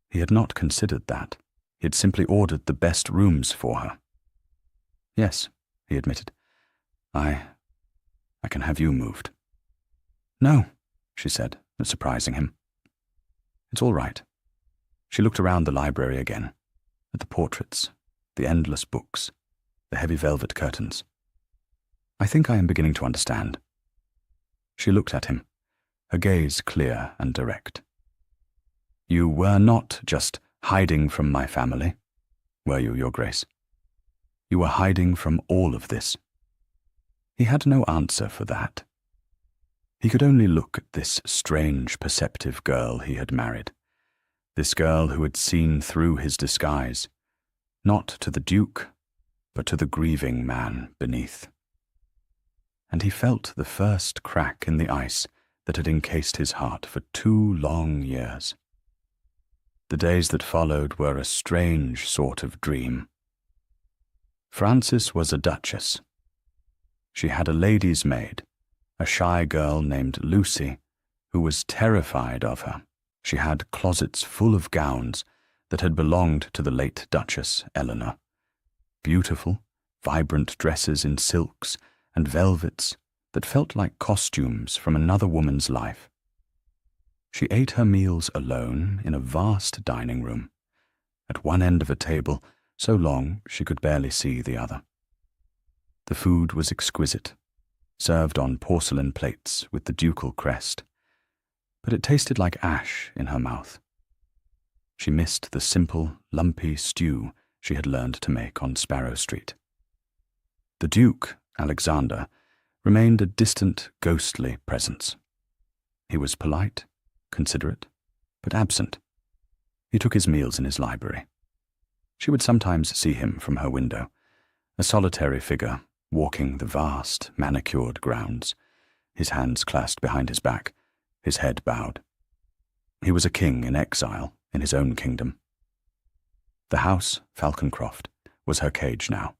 He had not considered that. He had simply ordered the best rooms for her. "Yes," he admitted. I can have you moved." "No," she said, surprising him. "It's all right." She looked around the library again, at the portraits, the endless books, the heavy velvet curtains. "I think I am beginning to understand." She looked at him, her gaze clear and direct. "You were not just hiding from my family, were you, Your Grace? You were hiding from all of this." He had no answer for that. He could only look at this strange, perceptive girl he had married, this girl who had seen through his disguise, not to the Duke, but to the grieving man beneath. And he felt the first crack in the ice that had encased his heart for 2 long years. The days that followed were a strange sort of dream. Frances was a duchess. She had a lady's maid, a shy girl named Lucy, who was terrified of her. She had closets full of gowns that had belonged to the late Duchess Eleanor. Beautiful, vibrant dresses in silks and velvets that felt like costumes from another woman's life. She ate her meals alone in a vast dining room, at one end of a table so long she could barely see the other. The food was exquisite, served on porcelain plates with the ducal crest, but it tasted like ash in her mouth. She missed the simple, lumpy stew she had learned to make on Sparrow Street. The Duke, Alexander, remained a distant, ghostly presence. He was polite, considerate, but absent. He took his meals in his library. She would sometimes see him from her window, a solitary figure walking the vast, manicured grounds, his hands clasped behind his back, his head bowed. He was a king in exile in his own kingdom. The house, Falconcroft, was her cage now.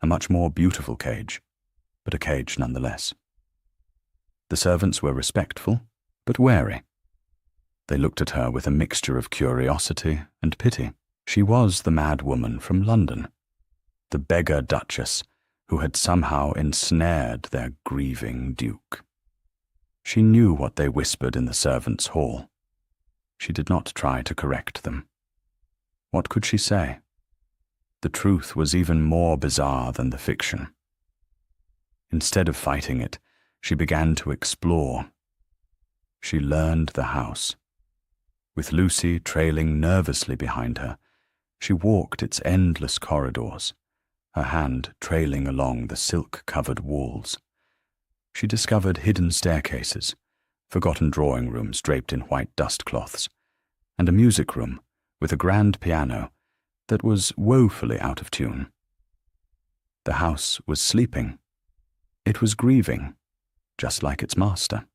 A much more beautiful cage, but a cage nonetheless. The servants were respectful, but wary. They looked at her with a mixture of curiosity and pity. She was the mad woman from London, the beggar duchess who had somehow ensnared their grieving duke. She knew what they whispered in the servants' hall. She did not try to correct them. What could she say? The truth was even more bizarre than the fiction. Instead of fighting it, she began to explore. She learned the house. With Lucy trailing nervously behind her, she walked its endless corridors, her hand trailing along the silk-covered walls. She discovered hidden staircases, forgotten drawing rooms draped in white dust-cloths, and a music room with a grand piano that was woefully out of tune. The house was sleeping. It was grieving, just like its master.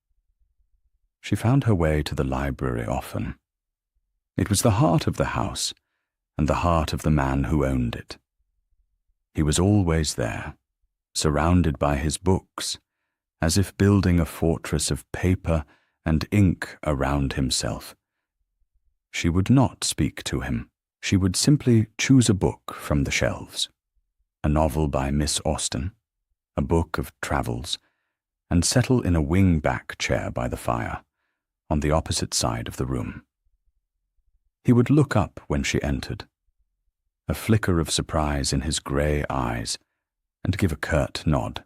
She found her way to the library often. It was the heart of the house, and the heart of the man who owned it. He was always there, surrounded by his books, as if building a fortress of paper and ink around himself. She would not speak to him. She would simply choose a book from the shelves, a novel by Miss Austen, a book of travels, and settle in a wing-back chair by the fire, on the opposite side of the room. He would look up when she entered, a flicker of surprise in his grey eyes, and give a curt nod.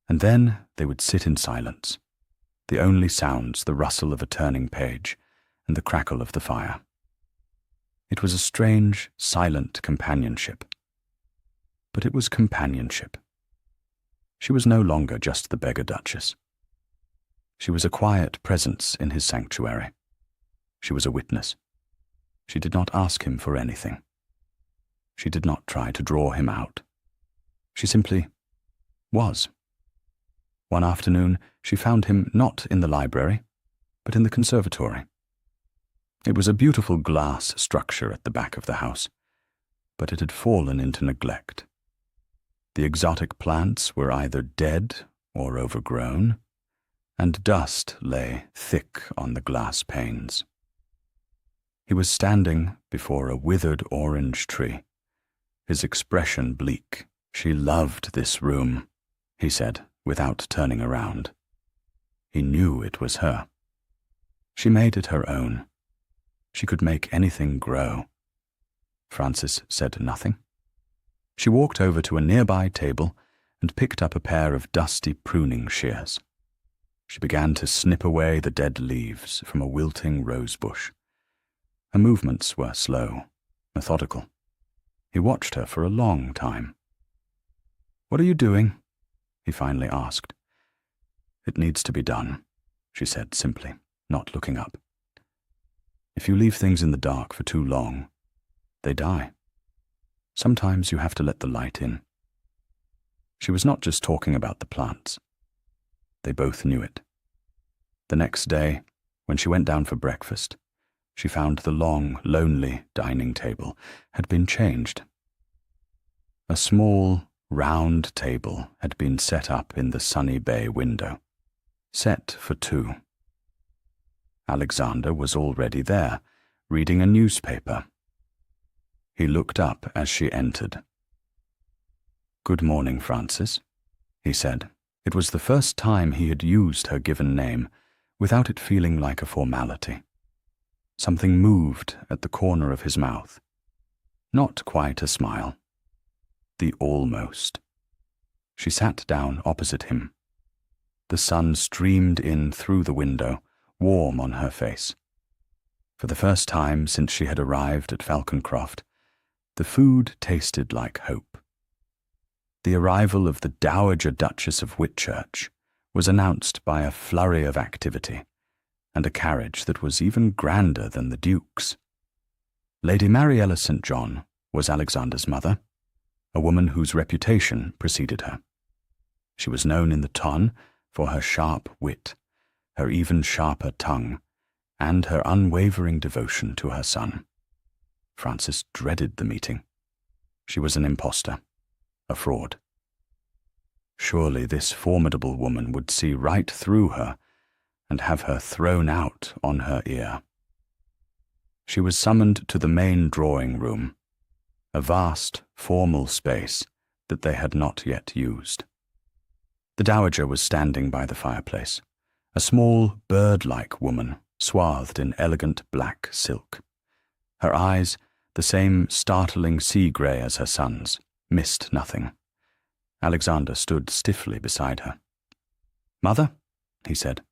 And then they would sit in silence, the only sounds the rustle of a turning page and the crackle of the fire. It was a strange, silent companionship. But it was companionship. She was no longer just the beggar duchess. She was a quiet presence in his sanctuary. She was a witness. She did not ask him for anything. She did not try to draw him out. She simply was. One afternoon, she found him not in the library, but in the conservatory. It was a beautiful glass structure at the back of the house, but it had fallen into neglect. The exotic plants were either dead or overgrown, and dust lay thick on the glass panes. He was standing before a withered orange tree, his expression bleak. "She loved this room," he said, without turning around. He knew it was her. She made it her own. She could make anything grow. Francis said nothing. She walked over to a nearby table and picked up a pair of dusty pruning shears. She began to snip away the dead leaves from a wilting rose bush. Her movements were slow, methodical. He watched her for a long time. "What are you doing?" he finally asked. "It needs to be done," she said simply, not looking up. "If you leave things in the dark for too long, they die. Sometimes you have to let the light in." She was not just talking about the plants. They both knew it. The next day, when she went down for breakfast, she found the long, lonely dining table had been changed. A small, round table had been set up in the sunny bay window, set for two. Alexander was already there, reading a newspaper. He looked up as she entered. "Good morning, Francis," he said. It was the first time he had used her given name without it feeling like a formality. Something moved at the corner of his mouth. Not quite a smile. The almost. She sat down opposite him. The sun streamed in through the window, warm on her face. For the first time since she had arrived at Falconcroft, the food tasted like hope. The arrival of the Dowager Duchess of Whitchurch was announced by a flurry of activity, and a carriage that was even grander than the Duke's. Lady Mariella St. John was Alexander's mother, a woman whose reputation preceded her. She was known in the ton for her sharp wit, her even sharper tongue, and her unwavering devotion to her son. Francis dreaded the meeting. She was an impostor, a fraud. Surely this formidable woman would see right through her and have her thrown out on her ear. She was summoned to the main drawing room, a vast, formal space that they had not yet used. The Dowager was standing by the fireplace, a small, bird-like woman swathed in elegant black silk. Her eyes, the same startling sea grey as her son's, missed nothing. Alexander stood stiffly beside her. "Mother," he said,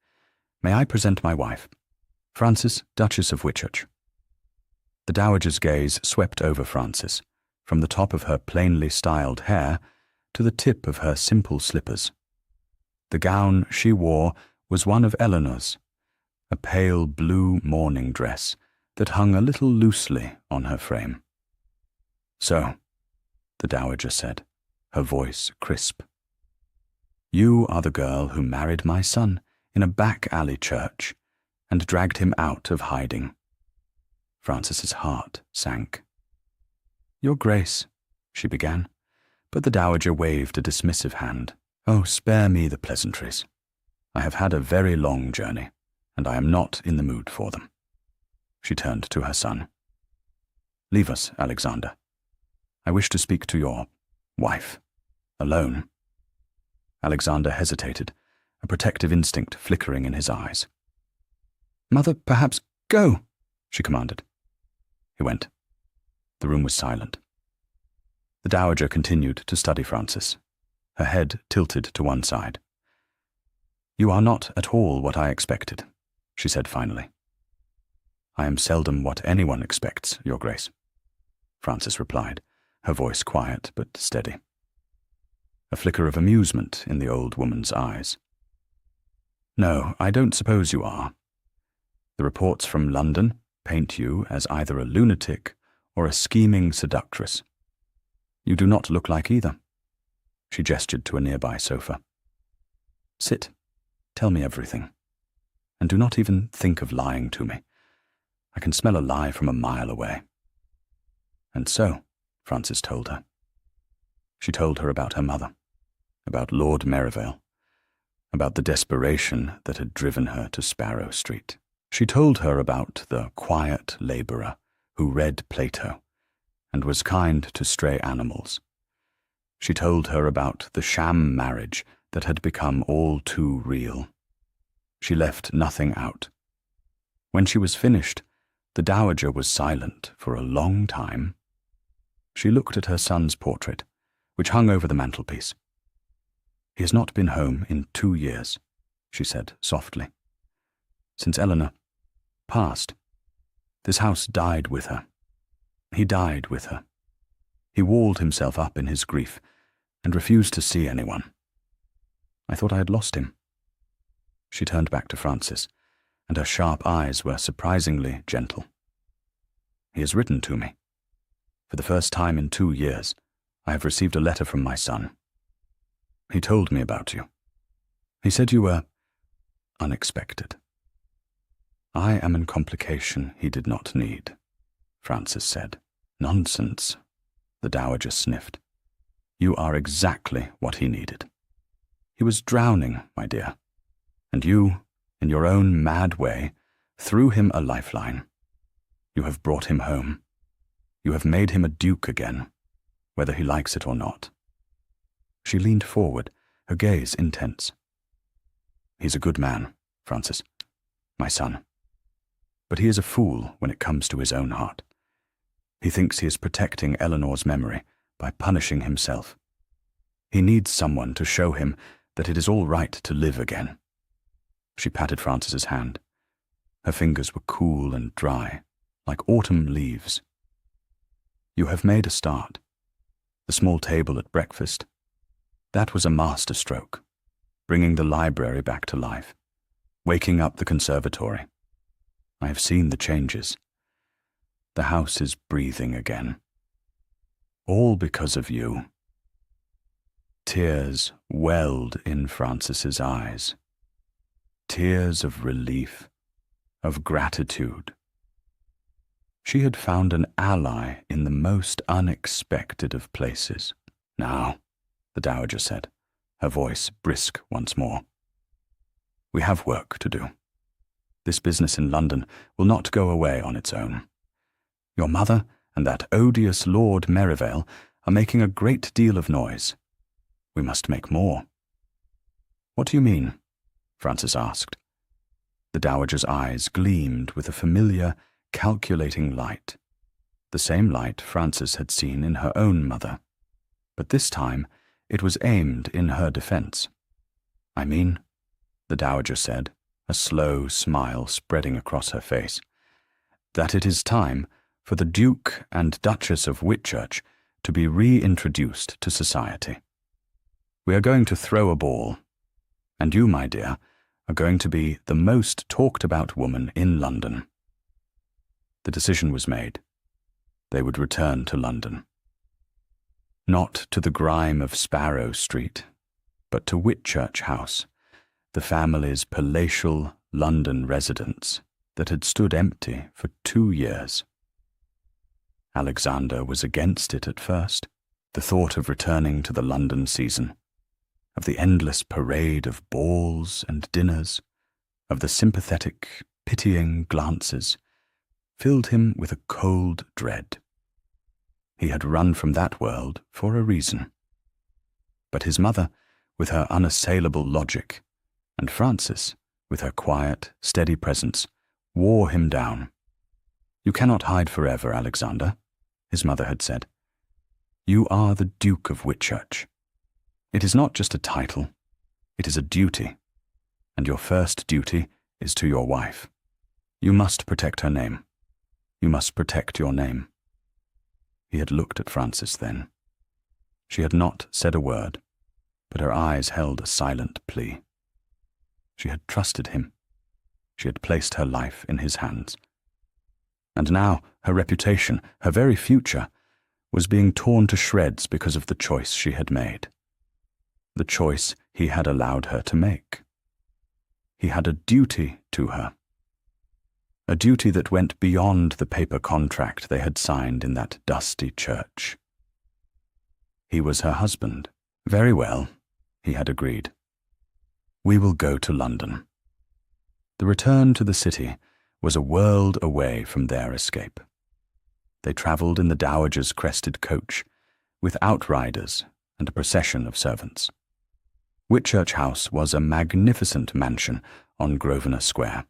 "may I present my wife, Frances, Duchess of Whitchurch." The Dowager's gaze swept over Frances, from the top of her plainly styled hair to the tip of her simple slippers. The gown she wore was one of Eleanor's, a pale blue morning dress that hung a little loosely on her frame. "So," the Dowager said, her voice crisp, "you are the girl who married my son in a back-alley church and dragged him out of hiding." Frances's heart sank. "Your Grace," she began, but the Dowager waved a dismissive hand. "Oh, spare me the pleasantries. I have had a very long journey. and I am not in the mood for them. She turned to her son. Leave us, Alexander. I wish to speak to your wife, alone. Alexander hesitated, a protective instinct flickering in his eyes. Mother, perhaps go, she commanded. He went. The room was silent. The dowager continued to study Francis, her head tilted to one side. You are not at all what I expected, she said finally. I am seldom what anyone expects, Your Grace, Francis replied, her voice quiet but steady. A flicker of amusement in the old woman's eyes. No, I don't suppose you are. The reports from London paint you as either a lunatic or a scheming seductress. You do not look like either. She gestured to a nearby sofa. Sit. Tell me everything. And do not even think of lying to me. I can smell a lie from a mile away. And so, Francis told her. She told her about her mother, about Lord Merivale, about the desperation that had driven her to Sparrow Street. She told her about the quiet labourer who read Plato and was kind to stray animals. She told her about the sham marriage that had become all too real. She left nothing out. When she was finished, the dowager was silent for a long time. She looked at her son's portrait, which hung over the mantelpiece. He has not been home in 2 years, she said softly. Since Eleanor passed, this house died with her. He died with her. He walled himself up in his grief and refused to see anyone. I thought I had lost him. She turned back to Francis, and her sharp eyes were surprisingly gentle. He has written to me. For the first time in 2 years, I have received a letter from my son. He told me about you. He said you were unexpected. I am in complication he did not need, Francis said. Nonsense, the dowager sniffed. You are exactly what he needed. He was drowning, my dear, and you, in your own mad way, threw him a lifeline. You have brought him home. You have made him a duke again, whether he likes it or not. She leaned forward, her gaze intense. He's a good man, Francis, my son. But he is a fool when it comes to his own heart. He thinks he is protecting Eleanor's memory by punishing himself. He needs someone to show him that it is all right to live again. She patted Francis's hand. Her fingers were cool and dry, like autumn leaves. You have made a start. The small table at breakfast, that was a masterstroke, bringing the library back to life, waking up the conservatory. I have seen the changes. The house is breathing again. All because of you. Tears welled in Francis's eyes. Tears of relief, of gratitude. She had found an ally in the most unexpected of places. Now, the dowager said, her voice brisk once more. We have work to do. This business in London will not go away on its own. Your mother and that odious Lord Merivale are making a great deal of noise. We must make more. What do you mean? Francis asked. The dowager's eyes gleamed with a familiar, calculating light, the same light Francis had seen in her own mother, but this time it was aimed in her defense. I mean, the dowager said, a slow smile spreading across her face, that it is time for the Duke and Duchess of Whitchurch to be reintroduced to society. We are going to throw a ball, and you, my dear, are going to be the most talked-about woman in London. The decision was made. They would return to London. Not to the grime of Sparrow Street, but to Whitchurch House, the family's palatial London residence that had stood empty for 2 years. Alexander was against it at first, the thought of returning to the London season, of the endless parade of balls and dinners, of the sympathetic, pitying glances, filled him with a cold dread. He had run from that world for a reason. But his mother, with her unassailable logic, and Frances, with her quiet, steady presence, wore him down. "You cannot hide forever, Alexander," his mother had said. "You are the Duke of Whitchurch. It is not just a title, it is a duty, and your first duty is to your wife. You must protect her name. You must protect your name." He had looked at Frances then. She had not said a word, but her eyes held a silent plea. She had trusted him. She had placed her life in his hands. And now her reputation, her very future, was being torn to shreds because of the choice she had made. The choice he had allowed her to make. He had a duty to her. A duty that went beyond the paper contract they had signed in that dusty church. He was her husband. Very well, he had agreed. We will go to London. The return to the city was a world away from their escape. They travelled in the dowager's crested coach, with outriders and a procession of servants. Whitchurch House was a magnificent mansion on Grosvenor Square.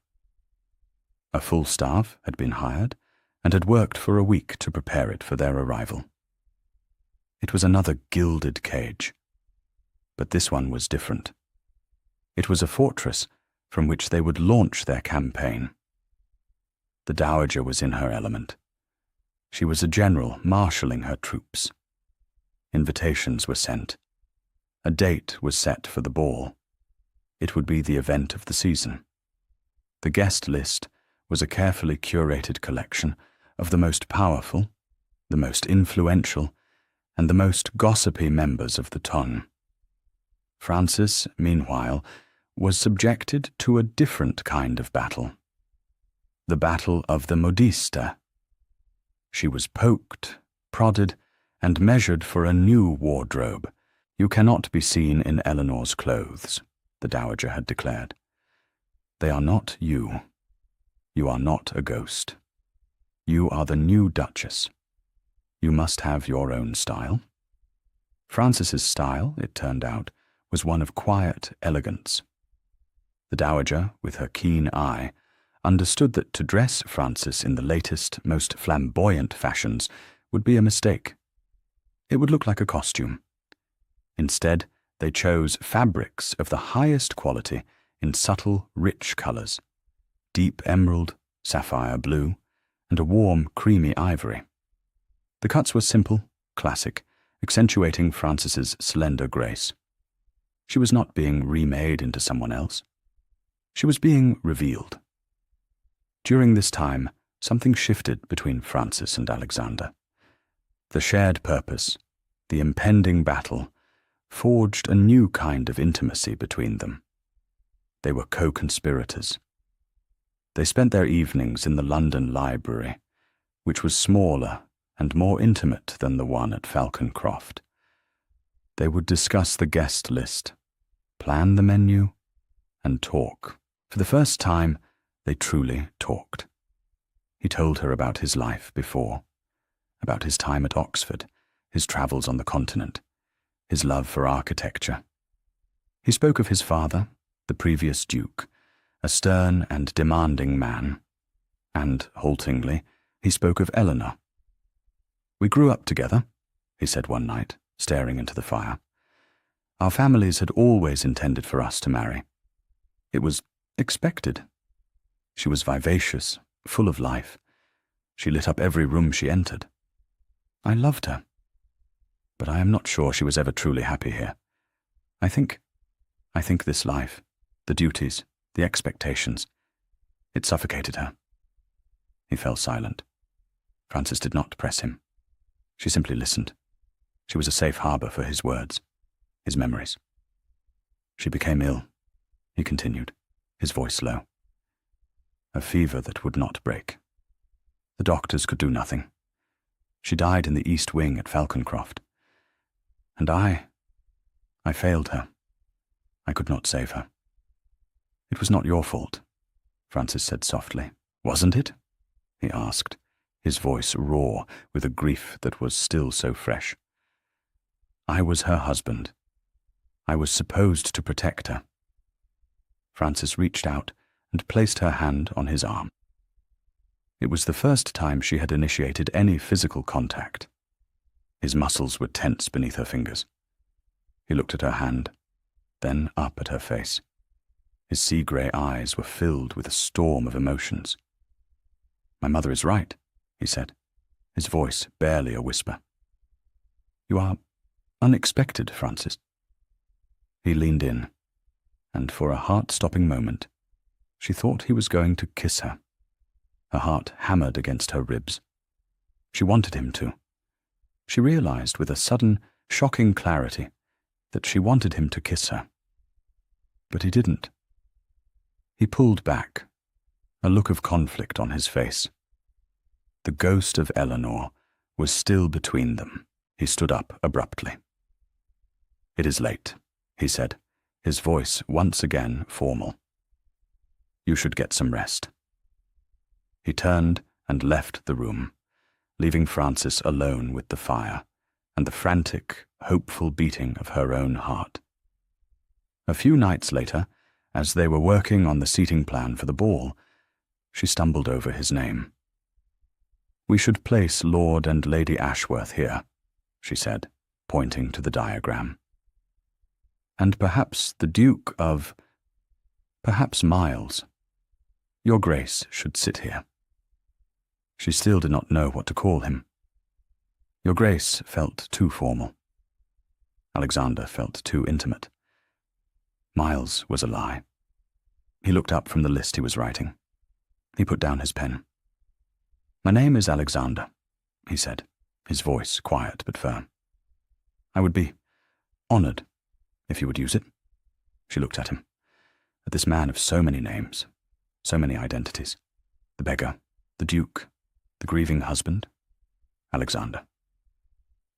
A full staff had been hired and had worked for a week to prepare it for their arrival. It was another gilded cage, but this one was different. It was a fortress from which they would launch their campaign. The dowager was in her element. She was a general marshalling her troops. Invitations were sent. A date was set for the ball. It would be the event of the season. The guest list was a carefully curated collection of the most powerful, the most influential, and the most gossipy members of the ton. Frances, meanwhile, was subjected to a different kind of battle. The battle of the modiste. She was poked, prodded, and measured for a new wardrobe. "You cannot be seen in Eleanor's clothes," the dowager had declared. "They are not you. You are not a ghost. You are the new Duchess. You must have your own style." Frances's style, it turned out, was one of quiet elegance. The dowager, with her keen eye, understood that to dress Frances in the latest, most flamboyant fashions would be a mistake. It would look like a costume. Instead, they chose fabrics of the highest quality in subtle, rich colours, deep emerald, sapphire blue, and a warm, creamy ivory. The cuts were simple, classic, accentuating Frances's slender grace. She was not being remade into someone else. She was being revealed. During this time, something shifted between Frances and Alexander. The shared purpose, the impending battle, forged a new kind of intimacy between them. They were co-conspirators. They spent their evenings in the London library, which was smaller and more intimate than the one at Falcon Croft. They would discuss the guest list, plan the menu, and talk. For the first time, they truly talked. He told her about his life before, about his time at Oxford, his travels on the continent, his love for architecture. He spoke of his father, the previous Duke, a stern and demanding man, and, haltingly, he spoke of Eleanor. "We grew up together," he said one night, staring into the fire. "Our families had always intended for us to marry. It was expected. She was vivacious, full of life. She lit up every room she entered. I loved her. But I am not sure she was ever truly happy here. I think this life, the duties, the expectations, it suffocated her." He fell silent. Frances did not press him. She simply listened. She was a safe harbour for his words, his memories. "She became ill," he continued, his voice low. "A fever that would not break. The doctors could do nothing. She died in the East Wing at Falcon Croft. And I failed her. I could not save her. It was not your fault, Francis said softly. "Wasn't it?" he asked, his voice raw with a grief that was still so fresh. "I was her husband. I was supposed to protect her." Francis reached out and placed her hand on his arm. It was the first time she had initiated any physical contact. His muscles were tense beneath her fingers. He looked at her hand, then up at her face. His sea-grey eyes were filled with a storm of emotions. "My mother is right," he said, his voice barely a whisper. "You are unexpected, Francis." He leaned in, and for a heart-stopping moment, she thought he was going to kiss her. Her heart hammered against her ribs. She wanted him to. She realized with a sudden, shocking clarity that she wanted him to kiss her. But he didn't. He pulled back, a look of conflict on his face. The ghost of Eleanor was still between them. He stood up abruptly. "It is late," he said, his voice once again formal. "You should get some rest." He turned and left the room, leaving Francis alone with the fire and the frantic, hopeful beating of her own heart. A few nights later, as they were working on the seating plan for the ball, she stumbled over his name. "We should place Lord and Lady Ashworth here," she said, pointing to the diagram. "And perhaps the Duke of... perhaps Miles. Your Grace should sit here." She still did not know what to call him. Your Grace felt too formal. Alexander felt too intimate. Miles was a lie. He looked up from the list he was writing. He put down his pen. "My name is Alexander," he said, his voice quiet but firm. "I would be honored if you would use it." She looked at him, at this man of so many names, so many identities. The beggar, the duke, the grieving husband. Alexander.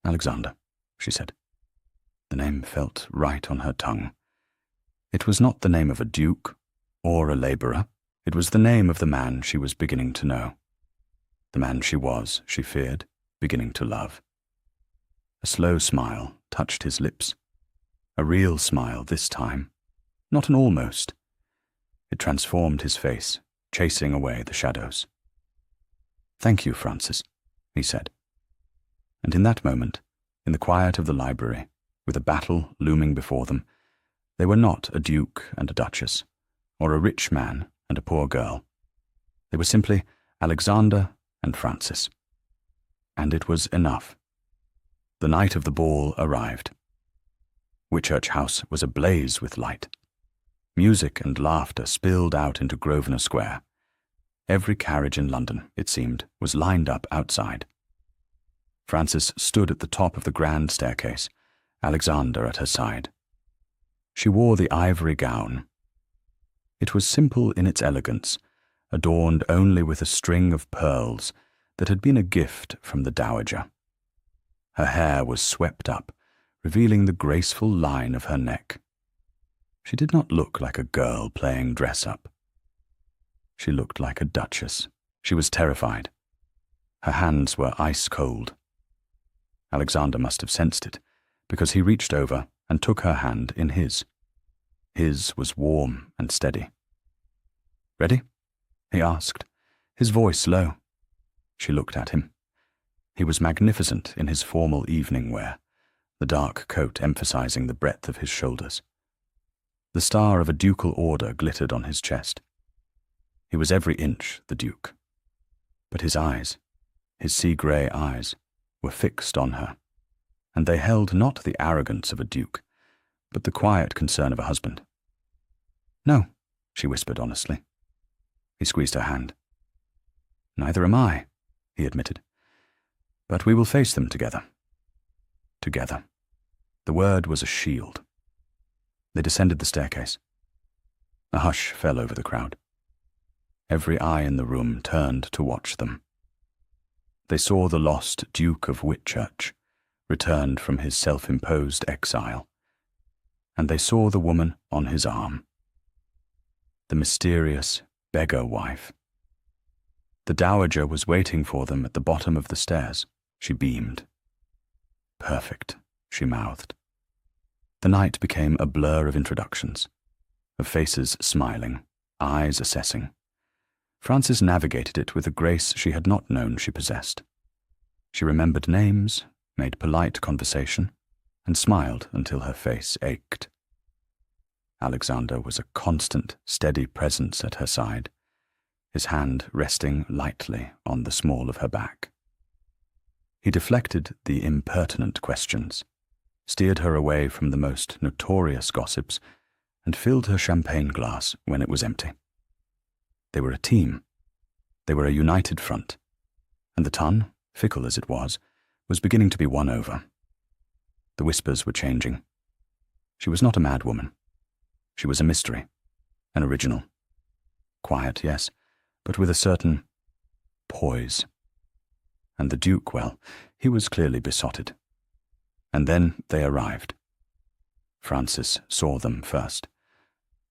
"Alexander," she said. The name felt right on her tongue. It was not the name of a duke or a labourer. It was the name of the man she was beginning to know. The man she was, she feared, beginning to love. A slow smile touched his lips. A real smile this time, not an almost. It transformed his face, chasing away the shadows. "Thank you, Francis," he said. And in that moment, in the quiet of the library, with a battle looming before them, they were not a duke and a duchess, or a rich man and a poor girl. They were simply Alexander and Francis. And it was enough. The night of the ball arrived. Whitchurch House was ablaze with light. Music and laughter spilled out into Grosvenor Square. Every carriage in London, it seemed, was lined up outside. Francis stood at the top of the grand staircase, Alexander at her side. She wore the ivory gown. It was simple in its elegance, adorned only with a string of pearls that had been a gift from the dowager. Her hair was swept up, revealing the graceful line of her neck. She did not look like a girl playing dress-up. She looked like a duchess. She was terrified. Her hands were ice-cold. Alexander must have sensed it, because he reached over and took her hand in his. His was warm and steady. "Ready?" he asked, his voice low. She looked at him. He was magnificent in his formal evening wear, the dark coat emphasizing the breadth of his shoulders. The star of a ducal order glittered on his chest. He was every inch the duke. But his eyes, his sea-grey eyes, were fixed on her, and they held not the arrogance of a duke, but the quiet concern of a husband. "No," she whispered honestly. He squeezed her hand. "Neither am I," he admitted. "But we will face them together." Together. The word was a shield. They descended the staircase. A hush fell over the crowd. Every eye in the room turned to watch them. They saw the lost Duke of Whitchurch, returned from his self-imposed exile, and they saw the woman on his arm. The mysterious, beggar wife. The dowager was waiting for them at the bottom of the stairs. She beamed. Perfect, she mouthed. The night became a blur of introductions, of faces smiling, eyes assessing. Frances navigated it with a grace she had not known she possessed. She remembered names, made polite conversation, and smiled until her face ached. Alexander was a constant, steady presence at her side, his hand resting lightly on the small of her back. He deflected the impertinent questions, steered her away from the most notorious gossips, and filled her champagne glass when it was empty. They were a team. They were a united front, and the ton, fickle as it was beginning to be won over. The whispers were changing. She was not a mad woman. She was a mystery, an original. Quiet, yes, but with a certain poise. And the Duke, well, he was clearly besotted. And then they arrived. Frances saw them first.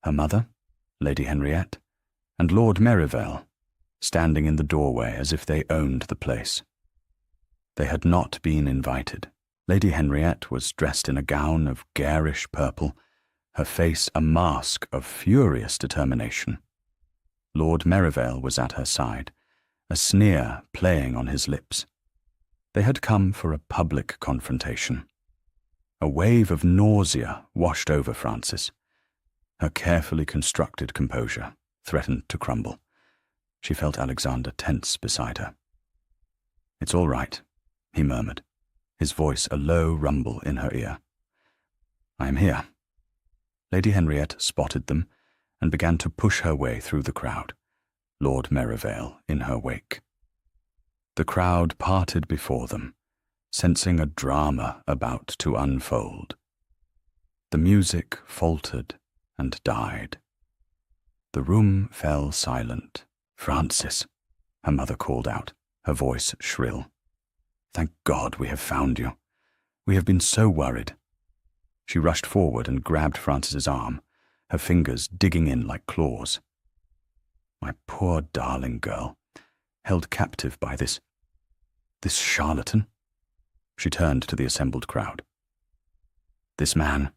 Her mother, Lady Henriette, and Lord Merivale, standing in the doorway as if they owned the place. They had not been invited. Lady Henriette was dressed in a gown of garish purple, her face a mask of furious determination. Lord Merivale was at her side, a sneer playing on his lips. They had come for a public confrontation. A wave of nausea washed over Frances. Her carefully constructed composure threatened to crumble. She felt Alexander tense beside her. "It's all right," he murmured, his voice a low rumble in her ear. "I am here." Lady Henriette spotted them and began to push her way through the crowd, Lord Merivale in her wake. The crowd parted before them, sensing a drama about to unfold. The music faltered and died. The room fell silent. "Frances," her mother called out, her voice shrill. "Thank God we have found you. We have been so worried." She rushed forward and grabbed Frances's arm, her fingers digging in like claws. "My poor darling girl, held captive by this charlatan?" She turned to the assembled crowd. "This man,"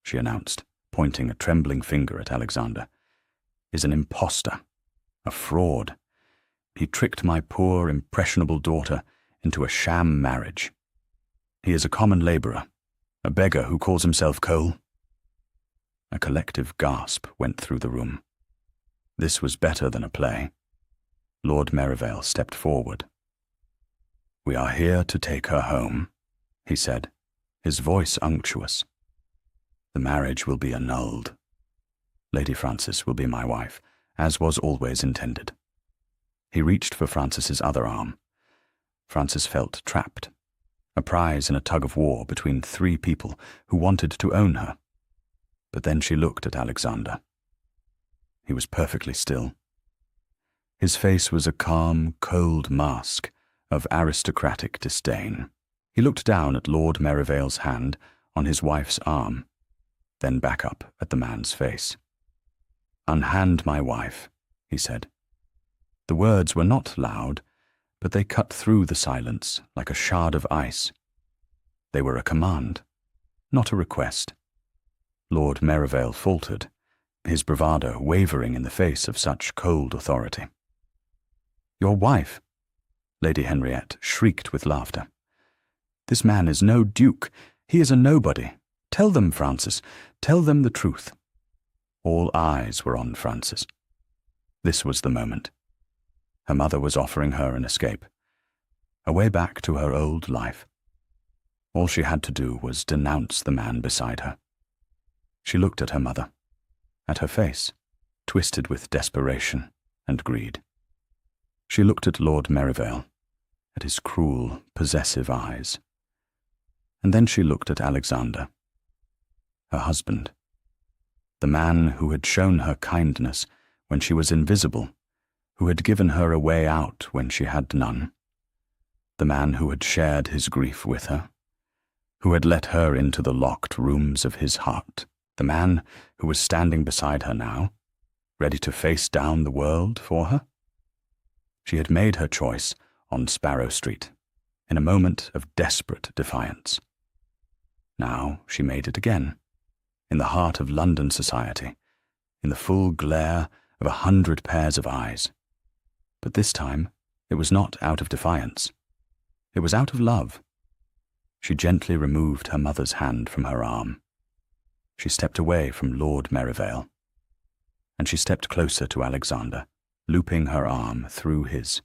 she announced, pointing a trembling finger at Alexander, "is an impostor, a fraud. He tricked my poor, impressionable daughter into a sham marriage. He is a common labourer, a beggar who calls himself Cole." A collective gasp went through the room. This was better than a play. Lord Merivale stepped forward. "We are here to take her home," he said, his voice unctuous. "The marriage will be annulled. Lady Frances will be my wife, as was always intended." He reached for Frances's other arm. Frances felt trapped, a prize in a tug-of-war between three people who wanted to own her. But then she looked at Alexander. He was perfectly still. His face was a calm, cold mask of aristocratic disdain. He looked down at Lord Merivale's hand on his wife's arm, then back up at the man's face. "Unhand my wife," he said. The words were not loud, but they cut through the silence like a shard of ice. They were a command, not a request. Lord Merivale faltered, his bravado wavering in the face of such cold authority. "Your wife?" Lady Henriette shrieked with laughter. "This man is no duke. He is a nobody. Tell them, Frances. Tell them the truth." All eyes were on Frances. This was the moment. Her mother was offering her an escape, a way back to her old life. All she had to do was denounce the man beside her. She looked at her mother, at her face, twisted with desperation and greed. She looked at Lord Merivale, at his cruel, possessive eyes. And then she looked at Alexander, her husband, the man who had shown her kindness when she was invisible, who had given her a way out when she had none, the man who had shared his grief with her, who had let her into the locked rooms of his heart, the man who was standing beside her now, ready to face down the world for her? She had made her choice on Sparrow Street, in a moment of desperate defiance. Now she made it again, in the heart of London society, in the full glare of 100 pairs of eyes. But this time it was not out of defiance. It was out of love. She gently removed her mother's hand from her arm. She stepped away from Lord Merivale, and she stepped closer to Alexander, looping her arm through his.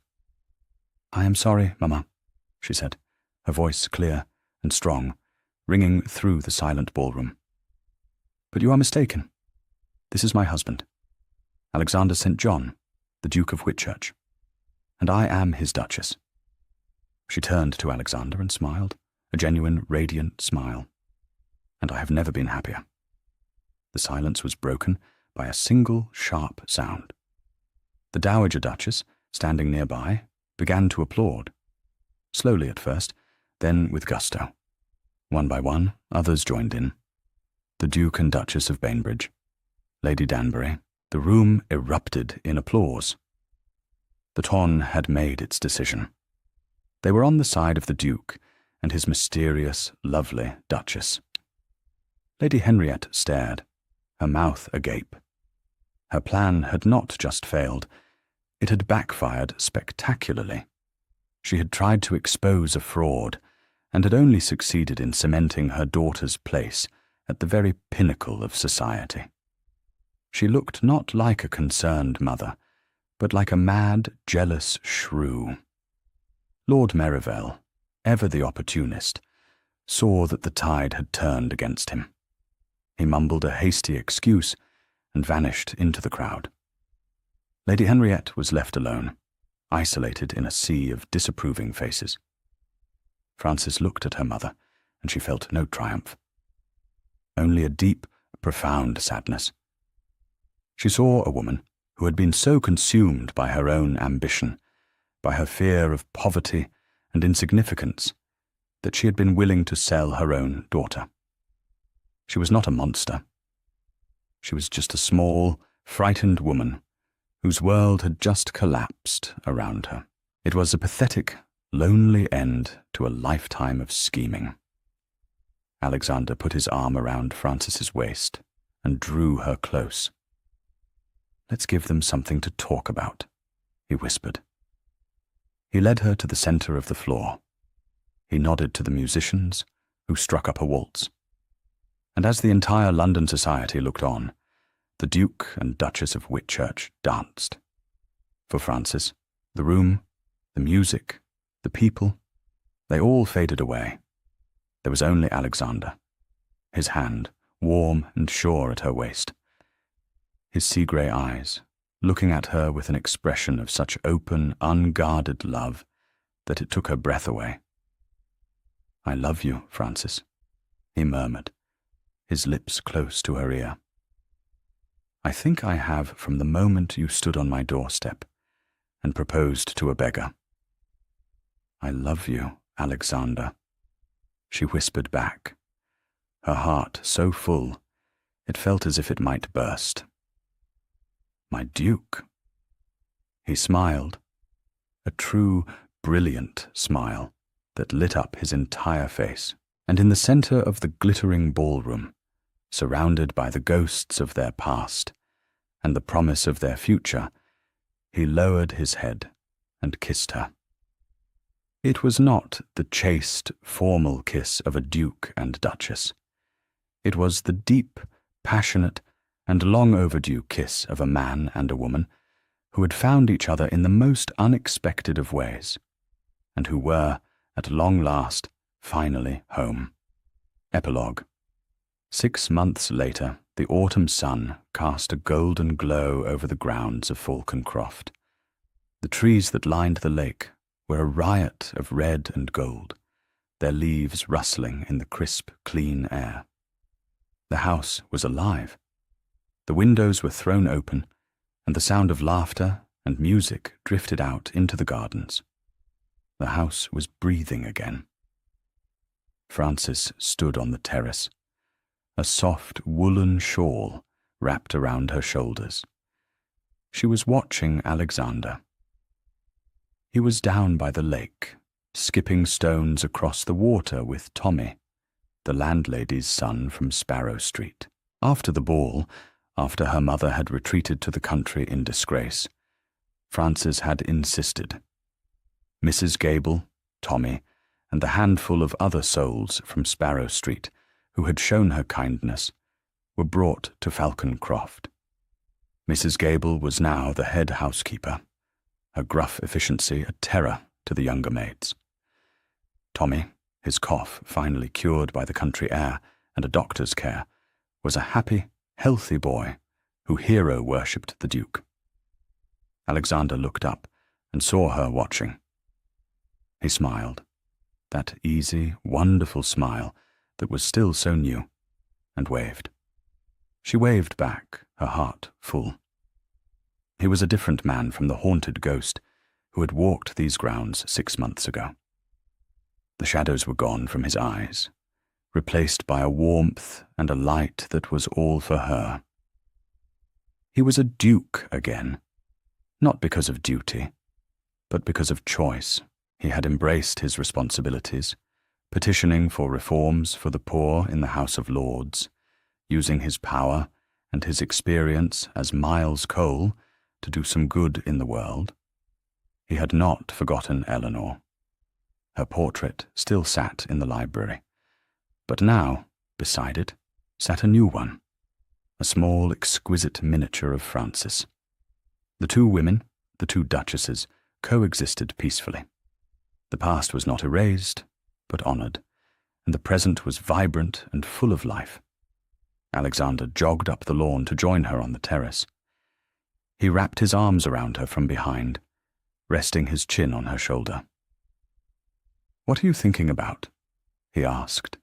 "I am sorry, Mamma," she said, her voice clear and strong, ringing through the silent ballroom. "But you are mistaken. This is my husband, Alexander St. John, the Duke of Whitchurch, and I am his Duchess." She turned to Alexander and smiled, a genuine, radiant smile. "And I have never been happier." The silence was broken by a single sharp sound. The Dowager Duchess, standing nearby, began to applaud. Slowly at first, then with gusto. One by one, others joined in. The Duke and Duchess of Bainbridge, Lady Danbury. The room erupted in applause. The ton had made its decision. They were on the side of the Duke and his mysterious, lovely Duchess. Lady Henriette stared, her mouth agape. Her plan had not just failed, it had backfired spectacularly. She had tried to expose a fraud, and had only succeeded in cementing her daughter's place at the very pinnacle of society. She looked not like a concerned mother, but like a mad, jealous shrew. Lord Merivale, ever the opportunist, saw that the tide had turned against him. He mumbled a hasty excuse and vanished into the crowd. Lady Henriette was left alone, isolated in a sea of disapproving faces. Frances looked at her mother, and she felt no triumph. Only a deep, profound sadness. She saw a woman who had been so consumed by her own ambition, by her fear of poverty and insignificance, that she had been willing to sell her own daughter. She was not a monster. She was just a small, frightened woman whose world had just collapsed around her. It was a pathetic, lonely end to a lifetime of scheming. Alexander put his arm around Frances's waist and drew her close. "Let's give them something to talk about," he whispered. He led her to the center of the floor. He nodded to the musicians, who struck up a waltz. And as the entire London society looked on, the Duke and Duchess of Whitchurch danced. For Frances, the room, the music, the people, they all faded away. There was only Alexander, his hand warm and sure at her waist, his sea-grey eyes looking at her with an expression of such open, unguarded love that it took her breath away. "I love you, Frances," he murmured, his lips close to her ear. "I think I have from the moment you stood on my doorstep and proposed to a beggar." "I love you, Alexander," she whispered back, her heart so full it felt as if it might burst. "My Duke." He smiled, a true, brilliant smile that lit up his entire face, and in the center of the glittering ballroom, surrounded by the ghosts of their past and the promise of their future, he lowered his head and kissed her. It was not the chaste, formal kiss of a duke and duchess. It was the deep, passionate, and long-overdue kiss of a man and a woman who had found each other in the most unexpected of ways, and who were, at long last, finally home. Epilogue. 6 months later, the autumn sun cast a golden glow over the grounds of Falconcroft. The trees that lined the lake were a riot of red and gold, their leaves rustling in the crisp, clean air. The house was alive. The windows were thrown open, and the sound of laughter and music drifted out into the gardens. The house was breathing again. Frances stood on the terrace, a soft woolen shawl wrapped around her shoulders, She was watching Alexander. He was down by the lake, skipping stones across the water with Tommy, the landlady's son from Sparrow Street. After the ball, after her mother had retreated to the country in disgrace, Frances had insisted. Mrs. Gable, Tommy, and the handful of other souls from Sparrow Street who had shown her kindness were brought to Falcon Croft. Mrs. Gable was now the head housekeeper, her gruff efficiency a terror to the younger maids. Tommy, his cough finally cured by the country air and a doctor's care, was a happy, healthy boy who hero-worshipped the Duke. Alexander looked up and saw her watching. He smiled, that easy, wonderful smile that was still so new, and waved. She waved back, her heart full. He was a different man from the haunted ghost who had walked these grounds 6 months ago. The shadows were gone from his eyes, replaced by a warmth and a light that was all for her. He was a duke again, not because of duty, but because of choice. He had embraced his responsibilities, petitioning for reforms for the poor in the House of Lords, using his power and his experience as Miles Cole to do some good in the world. He had not forgotten Eleanor. Her portrait still sat in the library, but now, beside it, sat a new one, a small, exquisite miniature of Frances. The two women, the two duchesses, coexisted peacefully. The past was not erased, but honoured, and the present was vibrant and full of life. Alexander jogged up the lawn to join her on the terrace. He wrapped his arms around her from behind, resting his chin on her shoulder. "What are you thinking about?" he asked,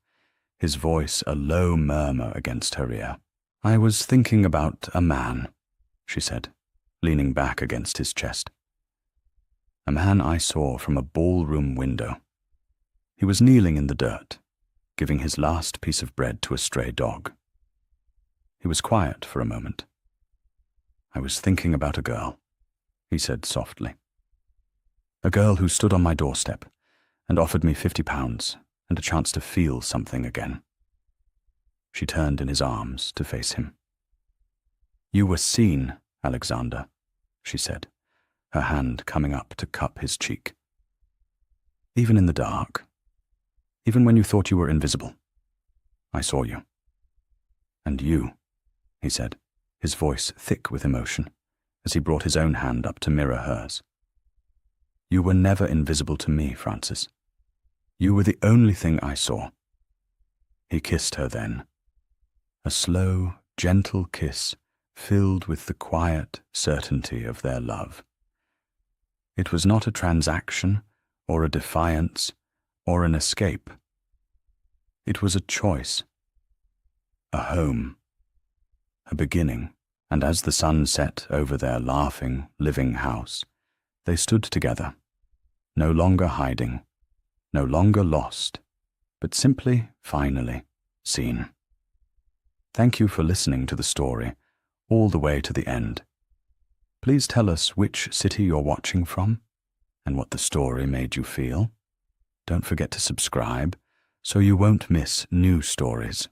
his voice a low murmur against her ear. "I was thinking about a man," she said, leaning back against his chest. "A man I saw from a ballroom window. He was kneeling in the dirt, giving his last piece of bread to a stray dog." He was quiet for a moment. "I was thinking about a girl," he said softly. "A girl who stood on my doorstep and offered me £50 and a chance to feel something again." She turned in his arms to face him. "You were seen, Alexander," she said, her hand coming up to cup his cheek. "Even in the dark, even when you thought you were invisible, I saw you. And you," he said, his voice thick with emotion, as he brought his own hand up to mirror hers. "You were never invisible to me, Frances. You were the only thing I saw." He kissed her then, a slow, gentle kiss filled with the quiet certainty of their love. It was not a transaction or a defiance or an escape. It was a choice, a home, a beginning, and as the sun set over their laughing, living house, they stood together, no longer hiding, no longer lost, but simply, finally, seen. Thank you for listening to the story all the way to the end. Please tell us which city you're watching from and what the story made you feel. Don't forget to subscribe so you won't miss new stories.